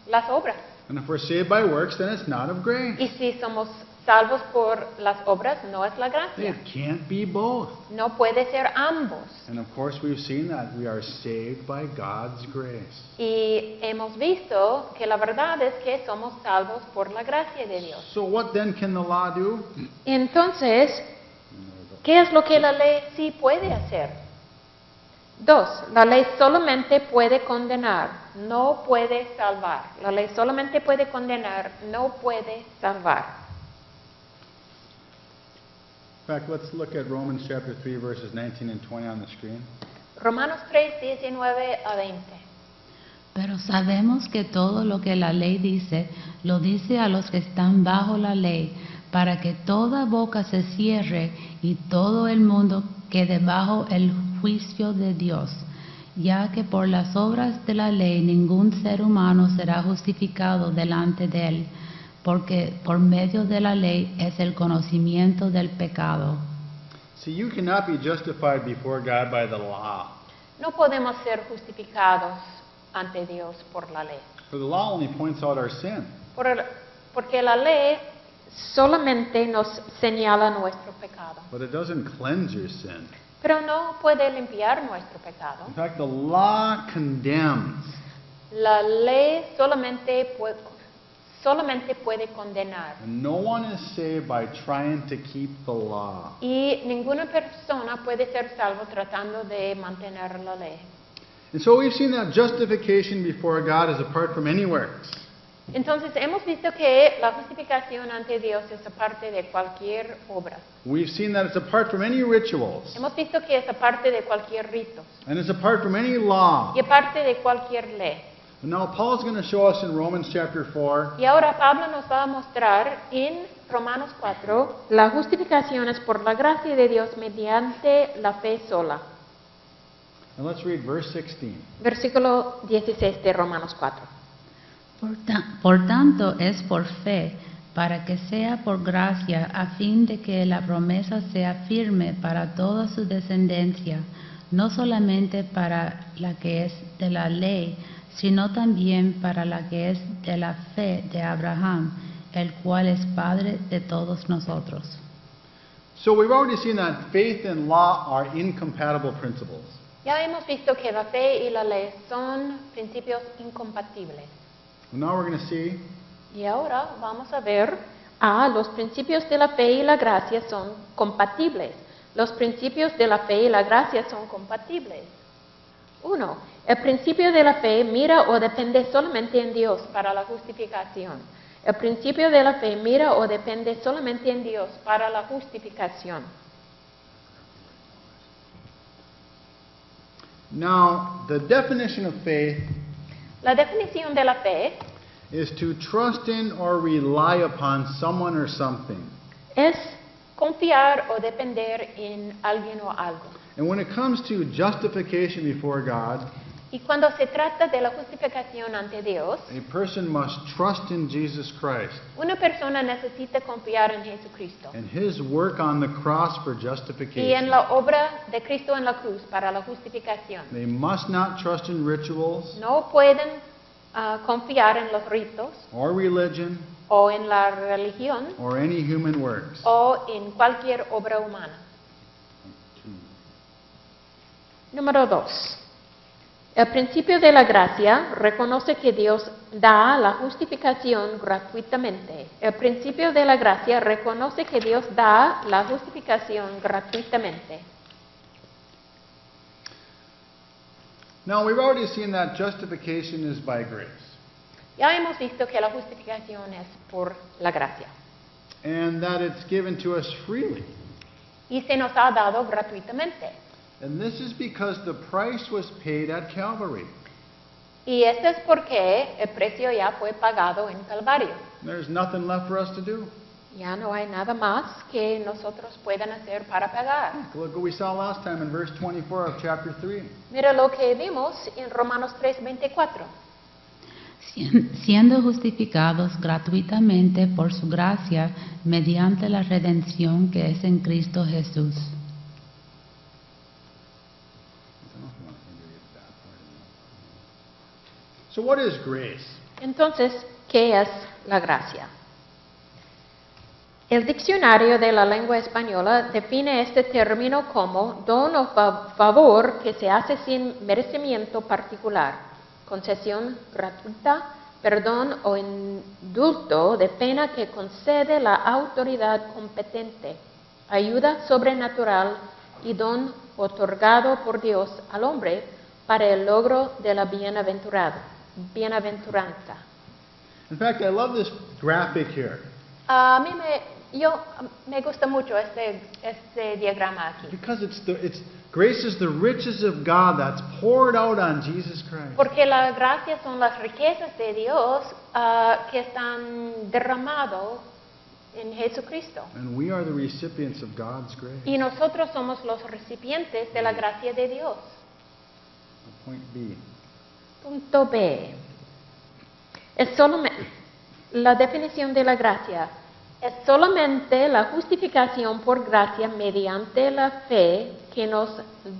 las obras. And if we're saved by works, then it's not of grace. Y si somos salvos por las obras, no es la gracia. It can't be both. No puede ser ambos. And of course, we've seen that we are saved by God's grace. Y hemos visto que la verdad es que somos salvos por la gracia de Dios. So what then can the law do? Entonces, ¿qué es lo que la ley sí puede hacer? 2. La ley solamente puede condenar, no puede salvar. La ley solamente puede condenar, no puede salvar. In fact, let's look at Romans chapter 3, verses 19 and 20 on the screen. Romanos 3, 19 a 20. Pero sabemos que todo lo que la ley dice, lo dice a los que están bajo la ley, para que toda boca se cierre y todo el mundo quede bajo el juicio de Dios, ya que por las obras de la ley ningún ser humano será justificado delante de él, porque por medio de la ley es el conocimiento del pecado. See, you cannot be justified before God by the law. No podemos ser justificados ante Dios por la ley. For the law only points out our sin. Porque la ley solamente nos señala nuestro pecado. But it doesn't cleanse your sin. Pero no puede limpiar nuestro pecado. In fact, the law condemns. La ley solamente puede condenar. And no one is saved by trying to keep the law. Y ninguna persona puede ser salvo tratando de mantener la ley. And so we've seen that justification before God is apart from any works. Entonces hemos visto que la justificación ante Dios es aparte de cualquier obra. We've seen that it's apart from any rituals. Hemos visto que es aparte de cualquier rito And it's apart from any law. y aparte de cualquier ley. And now Paul's going to show us in Romans chapter 4 Y ahora Pablo nos va a mostrar en Romanos 4 la justificación es por la gracia de Dios mediante la fe sola. and let's read verse 16. Versículo 16 de Romanos 4. Por tanto es por fe, para que sea por gracia, a fin de que la promesa sea firme para toda su descendencia, no solamente para la que es de la ley, sino también para la que es de la fe de Abraham, el cual es Padre de todos nosotros. So we've already seen that faith and law are incompatible principles. Ya hemos visto que la fe y la ley son principios incompatibles. And now we're going to see Y ahora vamos a ver los principios de la fe y la gracia son compatibles. Los principios de la fe y la gracia son compatibles. 1. El principio de la fe mira o depende solamente en Dios para la justificación. El principio de la fe mira o depende solamente en Dios para la justificación. Now, the definition of faith La definición de la fe is to trust in or rely upon someone or something. es confiar o depender en alguien o algo. And when it comes to justification before God, Y cuando se trata de la justificación ante Dios, a person must trust in Jesus Christ una persona necesita confiar en Jesucristo and His work on the cross for y en justification. la obra de Cristo en la cruz para la justificación. They must not trust in rituals No pueden confiar en los ritos or religion o en la religión or any human works. o en cualquier obra humana. Número 2. El principio de la gracia reconoce que Dios da la justificación gratuitamente. El principio de la gracia reconoce que Dios da la justificación gratuitamente. Now, we've already seen that justification is by grace, Ya hemos visto que la justificación es por la gracia and that it's given to us freely. y se nos ha dado gratuitamente. And this is because the price was paid at Calvary. Y esto es porque el precio ya fue pagado en Calvario. There's nothing left for us to do. Ya no hay nada más que nosotros puedan hacer para pagar. Look what we saw last time in verse 24 of chapter 3. Mira lo que vimos en Romanos 3:24. Siendo justificados gratuitamente por su gracia mediante la redención que es en Cristo Jesús. So what is grace? Entonces, ¿qué es la gracia? El diccionario de la lengua española define este término como don o favor que se hace sin merecimiento particular, concesión gratuita, perdón o indulto de pena que concede la autoridad competente, ayuda sobrenatural y don otorgado por Dios al hombre para el logro de la bienaventuranza. In fact, I love this graphic here A mí me gusta mucho este diagrama aquí, because grace is the riches of God that's poured out on Jesus Christ. porque la gracia son las riquezas de Dios que están derramados en Jesucristo. And we are the recipients of God's grace. Y nosotros somos los recipientes de la gracia de Dios. Point B. Punto B. La definición de la gracia es solamente la justificación por gracia mediante la fe que nos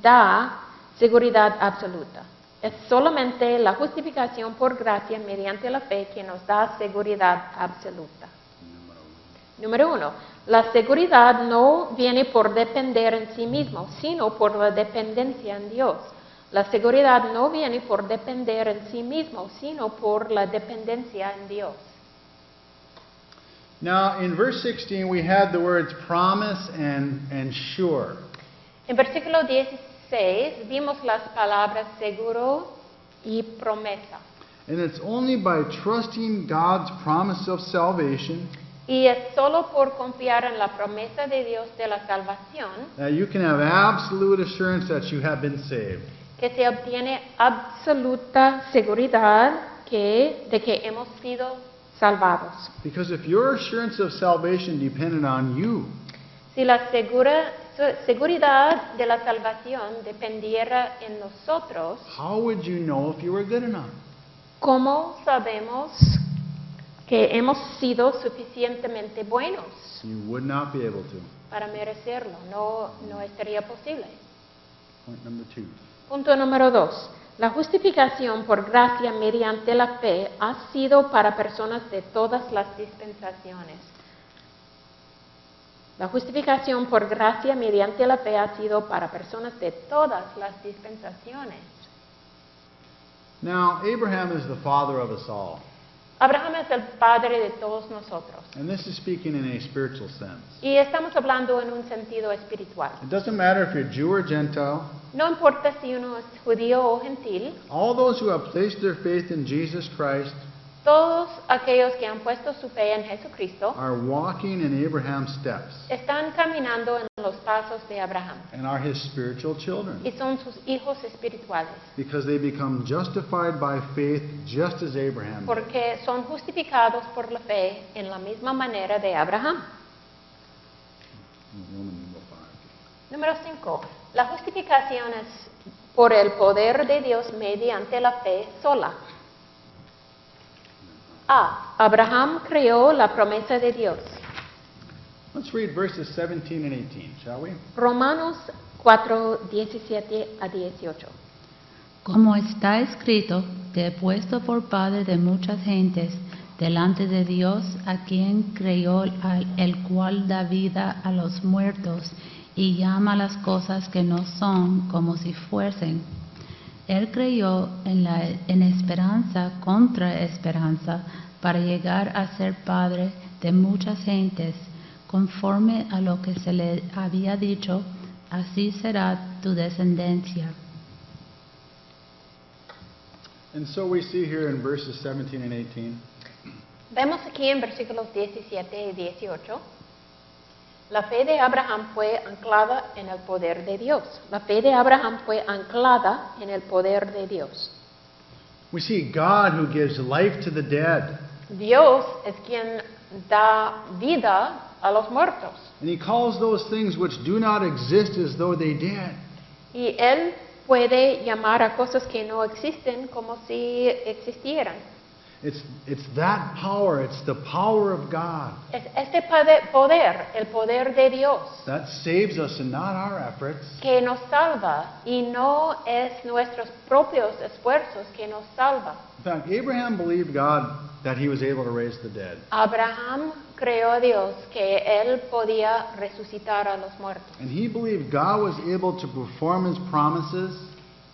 da seguridad absoluta. Es solamente la justificación por gracia mediante la fe que nos da seguridad absoluta. Número 1. La seguridad no viene por depender en sí mismo, sino por la dependencia en Dios. La seguridad no viene por depender en sí mismo, sino por la dependencia en Dios. Now, in verse 16, we had the words promise and sure. En versículo 16 vimos las palabras seguro y promesa. And it's only by trusting God's promise of salvation Y es solo por confiar en la promesa de Dios de la salvación that you can have absolute assurance that you have been saved. que se obtiene absoluta seguridad de que hemos sido salvados. Because if your assurance of salvation depended on you, Si la seguridad de la salvación dependiera en nosotros, how would you know if you were good enough? ¿cómo sabemos que hemos sido suficientemente buenos You would not be able to. para merecerlo? No estaría posible. Point number 2. Punto número 2. La justificación por gracia mediante la fe ha sido para personas de todas las dispensaciones. La justificación por gracia mediante la fe ha sido para personas de todas las dispensaciones. Now, Abraham is the father of us all. Abraham es el padre de todos nosotros. And this is speaking in a spiritual sense. Y estamos hablando en un sentido espiritual. It doesn't matter if you're Jew or Gentile. No importa si uno es judío o gentil, All those who have placed their faith in Jesus Christ todos aquellos que han puesto su fe en Jesucristo are walking in Abraham's steps. están caminando en los pasos de Abraham and are his spiritual children, y son sus hijos espirituales, because they become justified by faith just as Abraham did. porque son justificados por la fe en la misma manera de Abraham. Número 5. La justificación es por el poder de Dios mediante la fe sola. A. Abraham creyó la promesa de Dios. Let's read verses 17 and 18, shall we? Romanos 4, 17 a 18. Como está escrito, te he puesto por padre de muchas gentes delante de Dios, a quien creyó, el cual da vida a los muertos y llama las cosas que no son como si fuesen. Él creyó en esperanza contra esperanza para llegar a ser padre de muchas gentes, conforme a lo que se le había dicho, así será tu descendencia. And so we see here in verses 17 and 18 Vemos aquí en versículos 17 y 18, la fe de Abraham fue anclada en el poder de Dios. La fe de Abraham fue anclada en el poder de Dios. we see God who gives life to the dead, Dios es quien da vida a los muertos. and he calls those things which do not exist as though they did. Y Él puede llamar a cosas que no existen como si existieran. It's that power, it's the power of God Es este poder, el poder de Dios, that saves us and not our efforts. que nos salva y no es nuestros propios esfuerzos que nos salva. In fact, Abraham believed God that he was able to raise the dead. Abraham creyó a Dios que Él podía resucitar a los muertos. And he believed God was able to perform his promises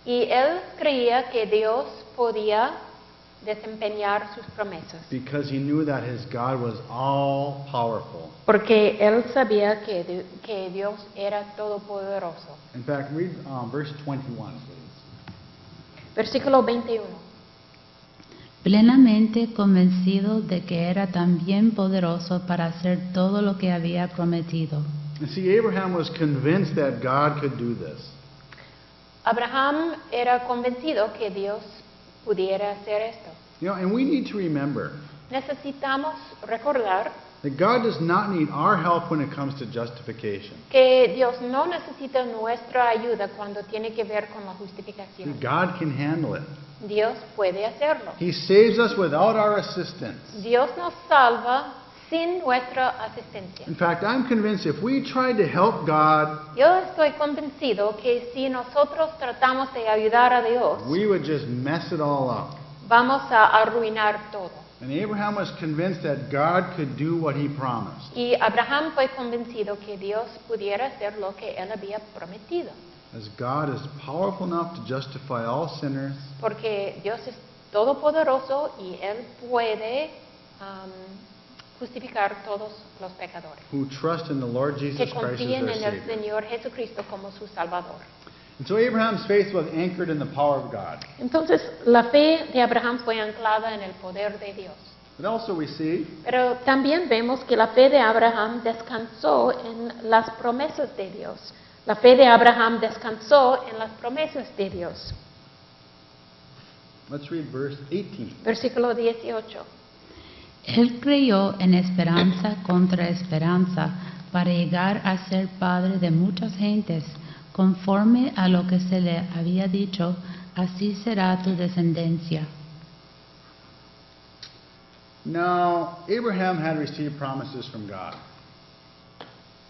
Y Él creía que Dios podía desempeñar sus promesas. because he knew that his God was all powerful. Porque Él sabía que Dios era todopoderoso. In fact, read verse 21, please. Versículo 21. Plenamente convencido de que era también poderoso para hacer todo lo que había prometido. And see, Abraham was convinced that God could do this. Abraham era convencido que Dios pudiera hacer esto. You know, and we need to remember Necesitamos recordar that God does not need our help when it comes to justification. que Dios no necesita nuestra ayuda cuando tiene que ver con la justificación. God can handle it. Dios puede hacerlo. He saves us without our assistance. Dios nos salva sin nuestra asistencia. In fact, I'm convinced if we tried to help God, Yo estoy convencido que si nosotros tratamos de ayudar a Dios, we would just mess it all up. vamos a arruinar todo. And Abraham was convinced that God could do what he promised. Y Abraham fue convencido que Dios pudiera hacer lo que él había prometido. As God is powerful enough to justify all sinners, Porque Dios es todopoderoso y Él puede justificar todos los pecadores who trust in the Lord que Jesus Christ as confíen their en el Savior. Señor Jesucristo como su Salvador. And so Abraham's faith was anchored in the power of God. Entonces, la fe de Abraham fue anclada en el poder de Dios. But also we see Pero también vemos que la fe de Abraham descansó en las promesas de Dios. La fe de Abraham descansó en las promesas de Dios. let's read verse 18. Versículo 18. Él creyó en esperanza contra esperanza para llegar a ser padre de muchas gentes, conforme a lo que se le había dicho, así será tu descendencia. Now, Abraham had received promises from God.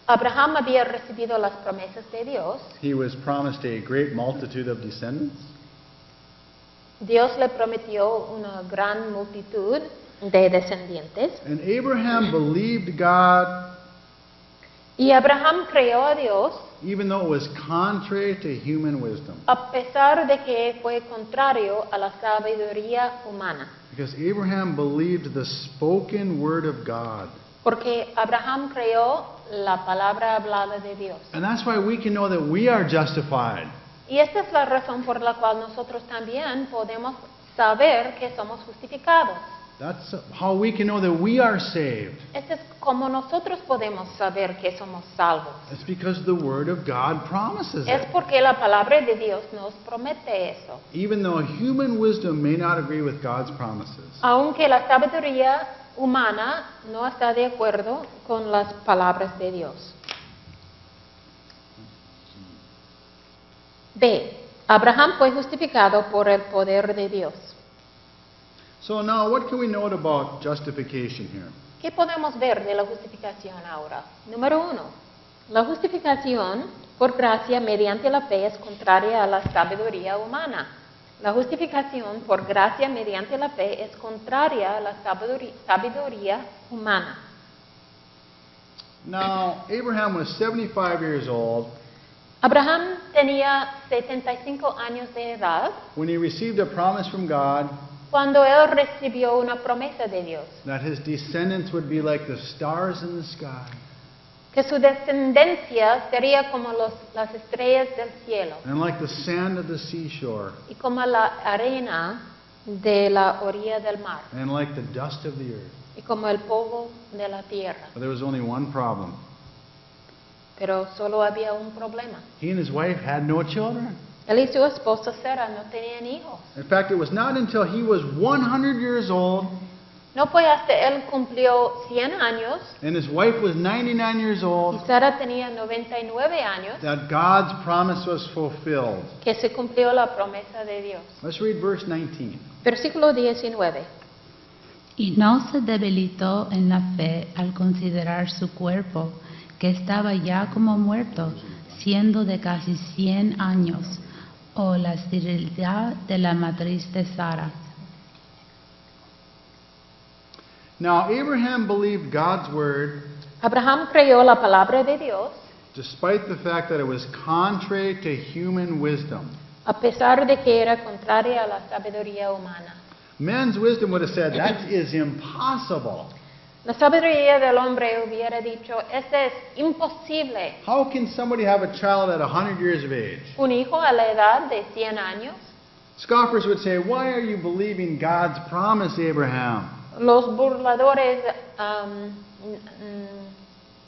Abraham había recibido las promesas de Dios. He was promised a great multitude of descendants. Dios le prometió una gran multitud de descendientes. And Abraham believed God Y Abraham creyó a Dios even though it was contrary to human wisdom. a pesar de que fue contrario a la sabiduría humana. Because Abraham believed the spoken word of God. Porque Abraham creyó la palabra hablada de Dios. And that's why we can know that we are justified. Y esta es la razón por la cual nosotros también podemos saber que somos justificados. That's how we can know that we are saved. Este es como nosotros podemos saber que somos salvos. It's because the Word of God promises Es it. porque la palabra de Dios nos promete eso. Even though human wisdom may not agree with God's promises. Aunque la sabiduría humana no está de acuerdo con las palabras de Dios. B. Abraham fue justificado por el poder de Dios. So now, what can we note about justification here? ¿Qué podemos ver de la justificación ahora? Número 1. La justificación por gracia mediante la fe es contraria a la sabiduría humana. La justificación por gracia mediante la fe es contraria a la sabiduría humana. Now, Abraham was 75 years old Abraham tenía 75 años de edad when he received a promise from God cuando él recibió una promesa de Dios, that his descendants would be like the stars in the sky que su descendencia sería como las estrellas del cielo and like the sand of the seashore y como la arena de la orilla del mar and like the dust of the earth. y como el polvo de la tierra. But there was only one problem. Pero solo había un problema. He and his wife had no children. Él y su esposa Sara no tenían hijos. In fact, it was not until he was 100 years old No fue hasta él cumplió 100 años and his wife was 99 years y old Sara tenía 99 años that God's promise was fulfilled. que se cumplió la promesa de Dios. Let's read verse 19. Versículo 19. Y no se debilitó en la fe al considerar su cuerpo, que estaba ya como muerto, siendo de casi 100 años, o la esterilidad de la matriz de Sara. Now, Abraham believed God's word Abraham creyó la palabra de Dios despite the fact that it was contrary to human wisdom. a pesar de que era contraria a la sabiduría humana. Men's wisdom would have said, that is impossible. La sabiduría del hombre hubiera dicho, esto es imposible. How can somebody have a child at 100 years of age? Un hijo a la edad de 100 años. Scoffers would say, why are you believing God's promise, Abraham? Los burladores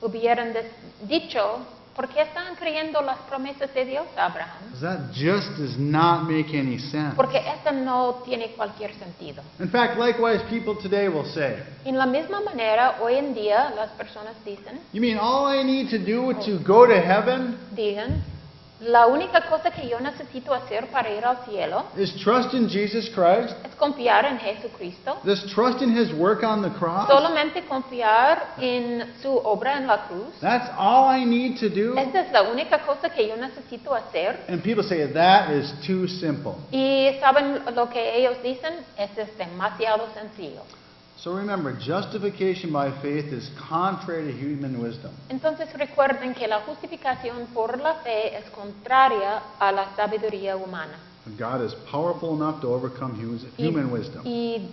hubieran dicho, ¿por qué están creyendo las promesas de Dios, Abraham? Because that just does not make any sense. Porque esto no tiene cualquier sentido. In fact, likewise, people today will say, En la misma manera, hoy en día las personas you mean all I need to do to go to heaven digan, la única cosa que yo necesito hacer para ir al cielo is trust in Jesus Christ? es confiar en Jesucristo, This trust in His work on the cross? solamente confiar en su obra en la cruz. That's all I need to do? Esta es la única cosa que yo necesito hacer. And people say, that is too simple. Y saben lo que ellos dicen, esto es demasiado sencillo. So remember, justification by faith is contrary to human wisdom. Entonces recuerden que la justificación por la fe es contraria a la sabiduría humana. God is powerful enough to overcome human wisdom.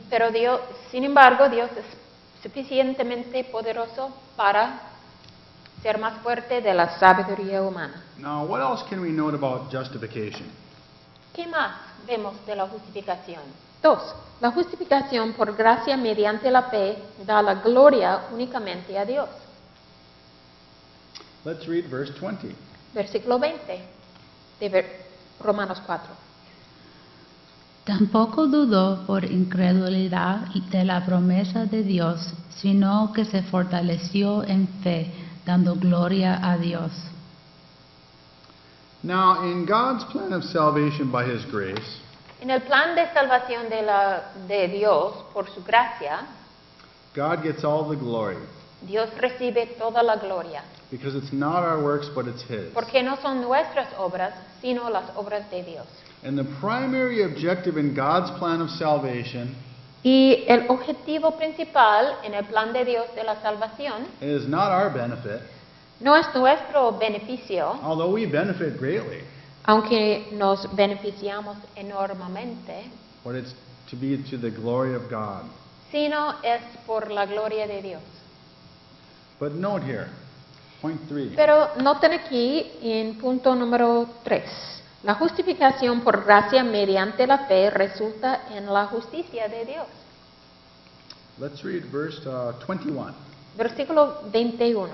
Pero Dios, sin embargo, Dios es suficientemente poderoso para ser más fuerte de la sabiduría humana. Now, what else can we note about justification? ¿Qué más vemos de la justificación? 2. La justificación por gracia mediante la fe da la gloria únicamente a Dios. Let's read verse 20. Versículo 20 de Romanos 4. Tampoco dudó por incredulidad de la promesa de Dios, sino que se fortaleció en fe, dando gloria a Dios. Now, in God's plan of salvation by His grace, En el plan de salvación de Dios, por su gracia, God gets all the glory Dios recibe toda la gloria, because it's not our works, but it's His. porque no son nuestras obras, sino las obras de Dios. And the primary objective in God's plan of salvation Y el objetivo principal en el plan de Dios de la salvación is not our benefit, no es nuestro beneficio, although we benefit greatly, aunque nos beneficiamos enormemente, but it's to be to the glory of God. sino es por la gloria de Dios. But note here, point 3. Pero noten aquí en punto número 3. La justificación por gracia mediante la fe resulta en la justicia de Dios. Let's read verse 21. Versículo 21.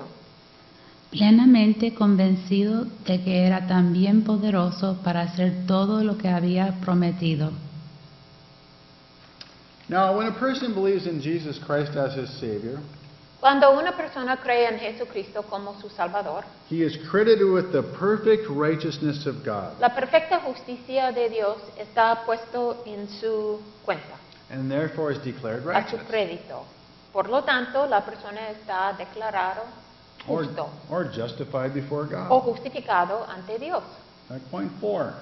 Plenamente convencido de que era también poderoso para hacer todo lo que había prometido. Now, when a person believes in Jesus Christ as his Savior, Cuando una persona cree en Jesucristo como su Salvador, he is credited with the perfect righteousness of God, la perfecta justicia de Dios está puesto en su cuenta, and therefore is declared a su righteous. crédito. Por lo tanto, la persona está declarado justo Or justified before o God. justificado ante Dios. Like point 4.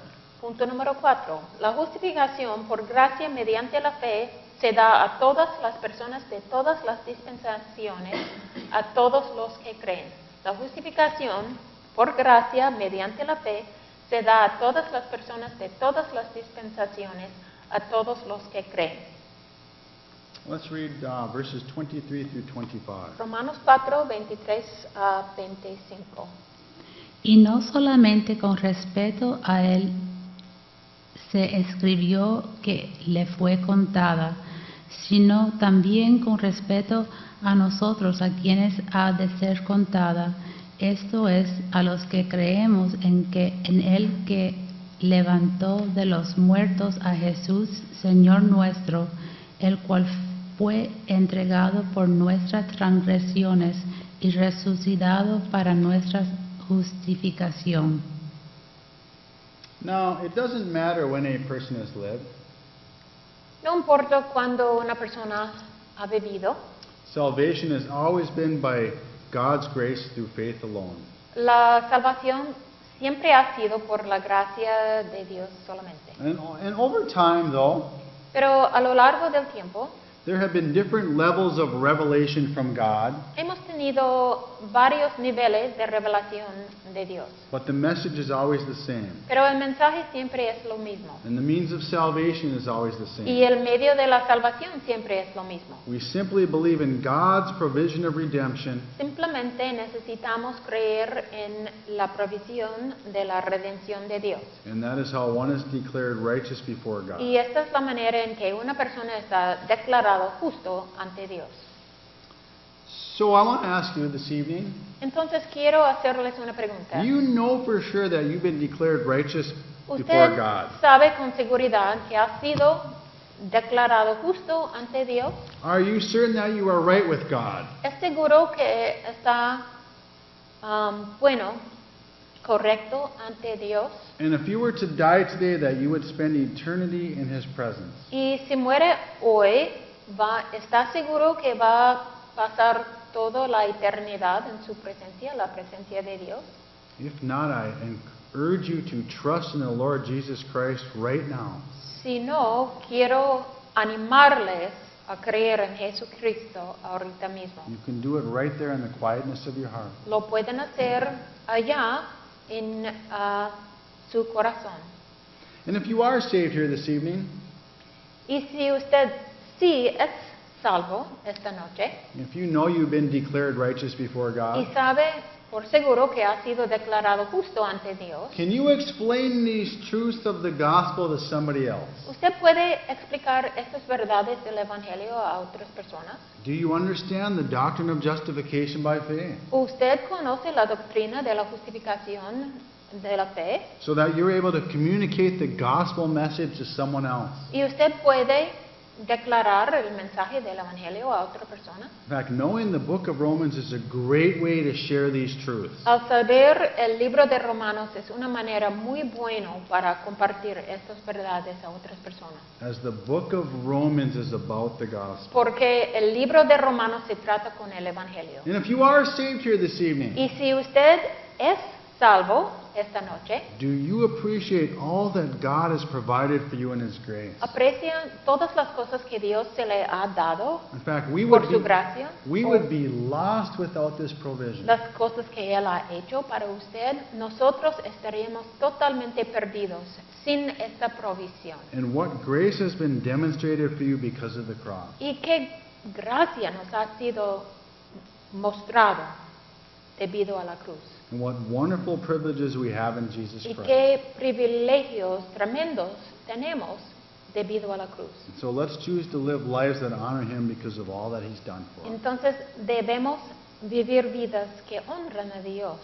Punto número 4. La justificación por gracia mediante la fe se da a todas las personas de todas las dispensaciones, a todos los que creen. La justificación por gracia mediante la fe se da a todas las personas de todas las dispensaciones, a todos los que creen. Let's read verses 23 through 25. Romanos 4, 23 a 25. Y no solamente con respeto a él se escribió que le fue contada, sino también con respeto a nosotros, a quienes ha de ser contada, esto es, a los que creemos en el que levantó de los muertos a Jesús, Señor nuestro, el cual fue entregado por nuestras transgresiones y resucitado para nuestra justificación. Now, it doesn't matter when a person has lived. No importa cuando una persona ha vivido, Salvation has always been by God's grace through faith alone. la salvación siempre ha sido por la gracia de Dios solamente. And over time, though, Pero a lo largo del tiempo, there have been different levels of revelation from God, hemos tenido varios niveles de revelación de Dios. but the message is always the same. Pero el mensaje siempre es lo mismo. And the means of salvation is always the Y same. el medio de la salvación siempre es lo mismo. We simply believe in God's provision of redemption, Simplemente necesitamos creer en la provisión de la redención de Dios. and that is how one is declared righteous before God. Y esta es la manera en que una persona está declarado justo ante Dios. So I want to ask you this evening, Entonces quiero hacerles una pregunta. do you know for sure that you've been declared righteous before ¿Usted God? sabe con seguridad que ha sido declarado justo ante Dios? Are you certain that you are right with God? ¿Es seguro que está correcto ante Dios? And if you were to die today, that you would spend eternity in His presence? Y si muere hoy, ¿está seguro que va a pasar toda la eternidad en su presencia, la presencia de Dios? If not, I urge you to trust in the Lord Jesus Christ right now. Si no, quiero animarles a creer en Jesucristo ahorita mismo. You can do it right there in the quietness of your heart. Lo pueden hacer allá en su corazón. And if you are saved here this evening, Y si usted sí es salvo esta noche if you know you've been declared righteous before y God, sabe por seguro que ha sido declarado justo ante Dios, can you explain these truths of the gospel to somebody else? ¿usted puede explicar estas verdades del Evangelio a otras personas? Do you understand the doctrine of justification by faith? ¿Usted conoce la doctrina de la justificación de la fe? So that you're able to communicate the gospel message to someone else. ¿Y usted puede declarar el mensaje del Evangelio a otra persona? In fact, knowing the book of Romans is a great way to share these truths. Al saber el libro de Romanos es una manera muy buena para compartir estas verdades a otras personas. As the book of Romans is about the gospel. Porque el libro de Romanos se trata con el Evangelio. And if you are saved here this evening, Y si usted es salvo esta noche, do you appreciate all that God has provided for you in His grace? aprecia todas las cosas que Dios se le ha dado In fact, we por would su be, gracia, we would be lost without this provision. las cosas que Él ha hecho para usted, nosotros estaríamos totalmente perdidos sin esta provisión. And what grace has been demonstrated for you because of the cross. Y qué gracia nos ha sido mostrado debido a la cruz. And what wonderful privileges we have in Jesus Y Christ. qué privilegios tremendos tenemos debido a la cruz. And so let's choose to live lives that honor him because of all that he's done for us. Entonces debemos vivir vidas que honran a Dios.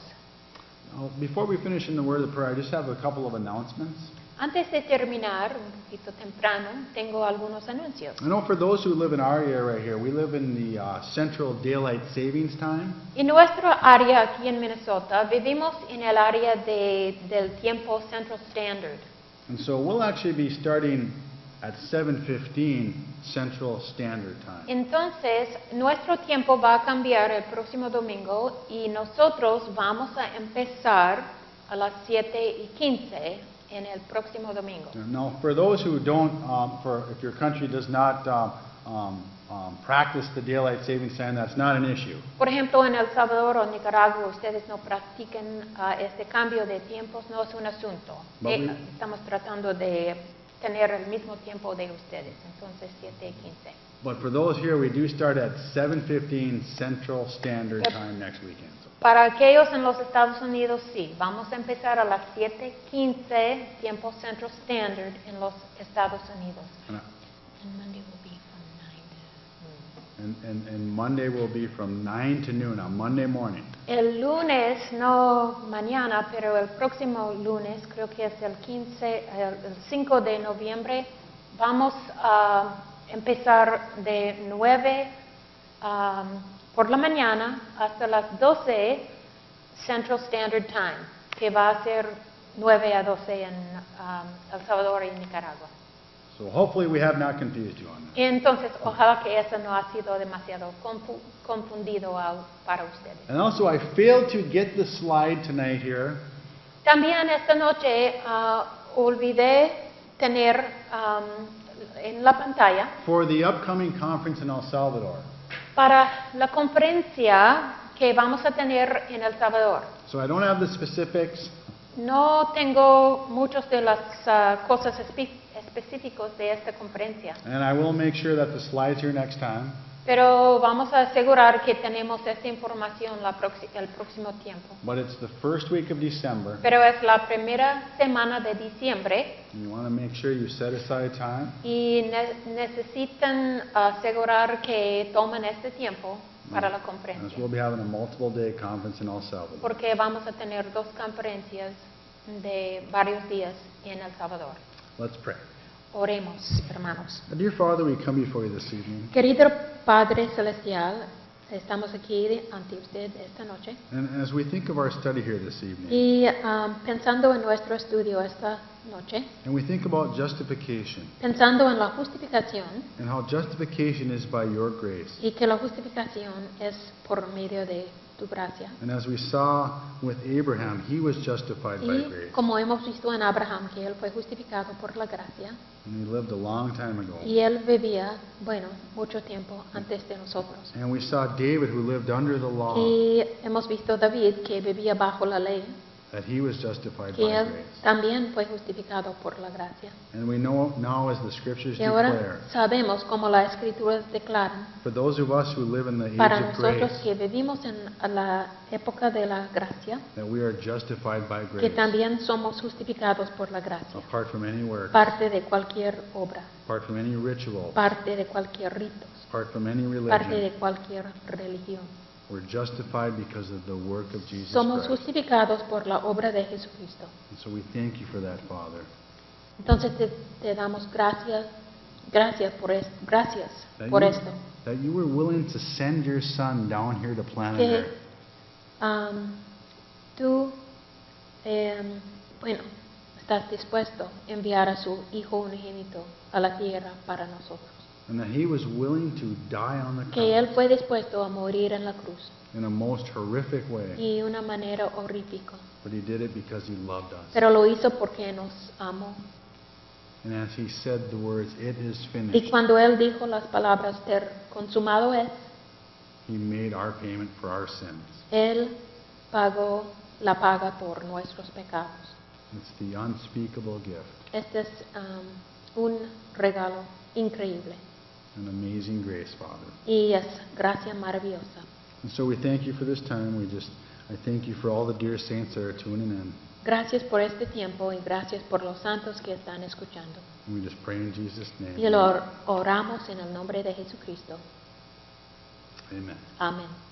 Now, before we finish in the word of prayer, I just have a couple of announcements. Antes de terminar, un poquito temprano, tengo algunos anuncios. I know for those who live in our area right here, we live in the Central Daylight Savings Time. En nuestra área aquí en Minnesota, vivimos en el área del tiempo Central Standard. And so we'll actually be starting at 7:15 Central Standard Time. Entonces, nuestro tiempo va a cambiar el próximo domingo y nosotros vamos a empezar a las 7:15 en el próximo domingo. Now, for those who don't, if your country does not practice the daylight savings time, that's not an issue. Por ejemplo, en El Salvador o Nicaragua, ustedes no practican este cambio de tiempos, no es un asunto. Estamos tratando de tener el mismo tiempo de ustedes, entonces 7:15. But for those here, we do start at 7:15 Central Standard Time next weekend. So. Para aquellos en los Estados Unidos, sí, vamos a empezar a las 7:15 tiempo Central Standard en los Estados Unidos. And Monday will be from 9 to noon. And Monday will be from 9 to noon on Monday morning. El lunes, no mañana, pero el próximo lunes, creo que es el 5 de noviembre, vamos a empezar de 9 por la mañana hasta las 12 Central Standard Time, que va a ser 9 a 12 en El Salvador y Nicaragua. So hopefully we have not confused you on that. Entonces, ojalá que eso no ha sido demasiado confundido para ustedes. And also, I failed to get the slide tonight here. También esta noche olvidé tener en la pantalla For the upcoming conference in El Salvador. para la conferencia que vamos a tener en El Salvador. So I don't have the specifics, No tengo muchas de las cosas específicas de esta conferencia, and I will make sure that the slide's here next time. pero vamos a asegurar que tenemos esta información el próximo tiempo. But it's the first week of December, Pero es la primera semana de diciembre and you want to make sure you set aside time. y necesitan asegurar que tomen este tiempo para la As conferencia, we'll be having a multiple day conference in El Salvador. porque vamos a tener 2 conferencias de varios días en El Salvador. Let's pray. Oremos, hermanos. Dear Father, we come before you this evening. Querido Padre Celestial, estamos aquí ante usted esta noche And as we think of our study here this evening, y pensando en nuestro estudio esta noche, and we think about justification, pensando en la justificación and how justification is by your grace. y que la justificación es por medio de tu gracia. And as we saw with Abraham, he was justified by Y grace. como hemos visto en Abraham, que él fue justificado por la gracia And he lived a long time ago. y él vivía, mucho tiempo antes de nosotros. And we saw David, who lived under the law, Y hemos visto David, que vivía bajo la ley, that he was justified que by él grace. también fue justificado por la gracia. And we know now, as the scriptures Y ahora declare, sabemos, como las escrituras declaran, for those of us who live in the para age of nosotros grace, que vivimos en la época de la gracia, that we are justified by que grace, también somos justificados por la gracia, apart from any work, parte de cualquier obra, apart from any ritual, parte de cualquier rito, apart from any parte religion. de cualquier religión. We're justified because of the work of Jesus Somos Christ. justificados por la obra de Jesucristo. And so we thank you for that, Father. Entonces te damos gracias That por you, esto. that you were willing to send your Son down here to planet Que Earth. tú, estás dispuesto a enviar a su Hijo unigénito a la tierra para nosotros. And that he was willing to die on the Que Él cross fue dispuesto a morir en la cruz in a most horrific way. y de una manera horrífica. But he did it because he loved us. Pero lo hizo porque nos amó. And as he said the words, "It is Y finished," cuando Él dijo las palabras, consumado es, he made our payment for our sins. Él pagó la paga por nuestros pecados. It's the unspeakable gift, Este es un regalo increíble an amazing grace, Father. y es gracia maravillosa. And so we thank you for this time. I thank you for all the dear saints that are tuning in. Gracias por este tiempo y gracias por los santos que están escuchando. And we just pray in Jesus' name. Y lo oramos en el nombre de Jesucristo. Amen. Amén.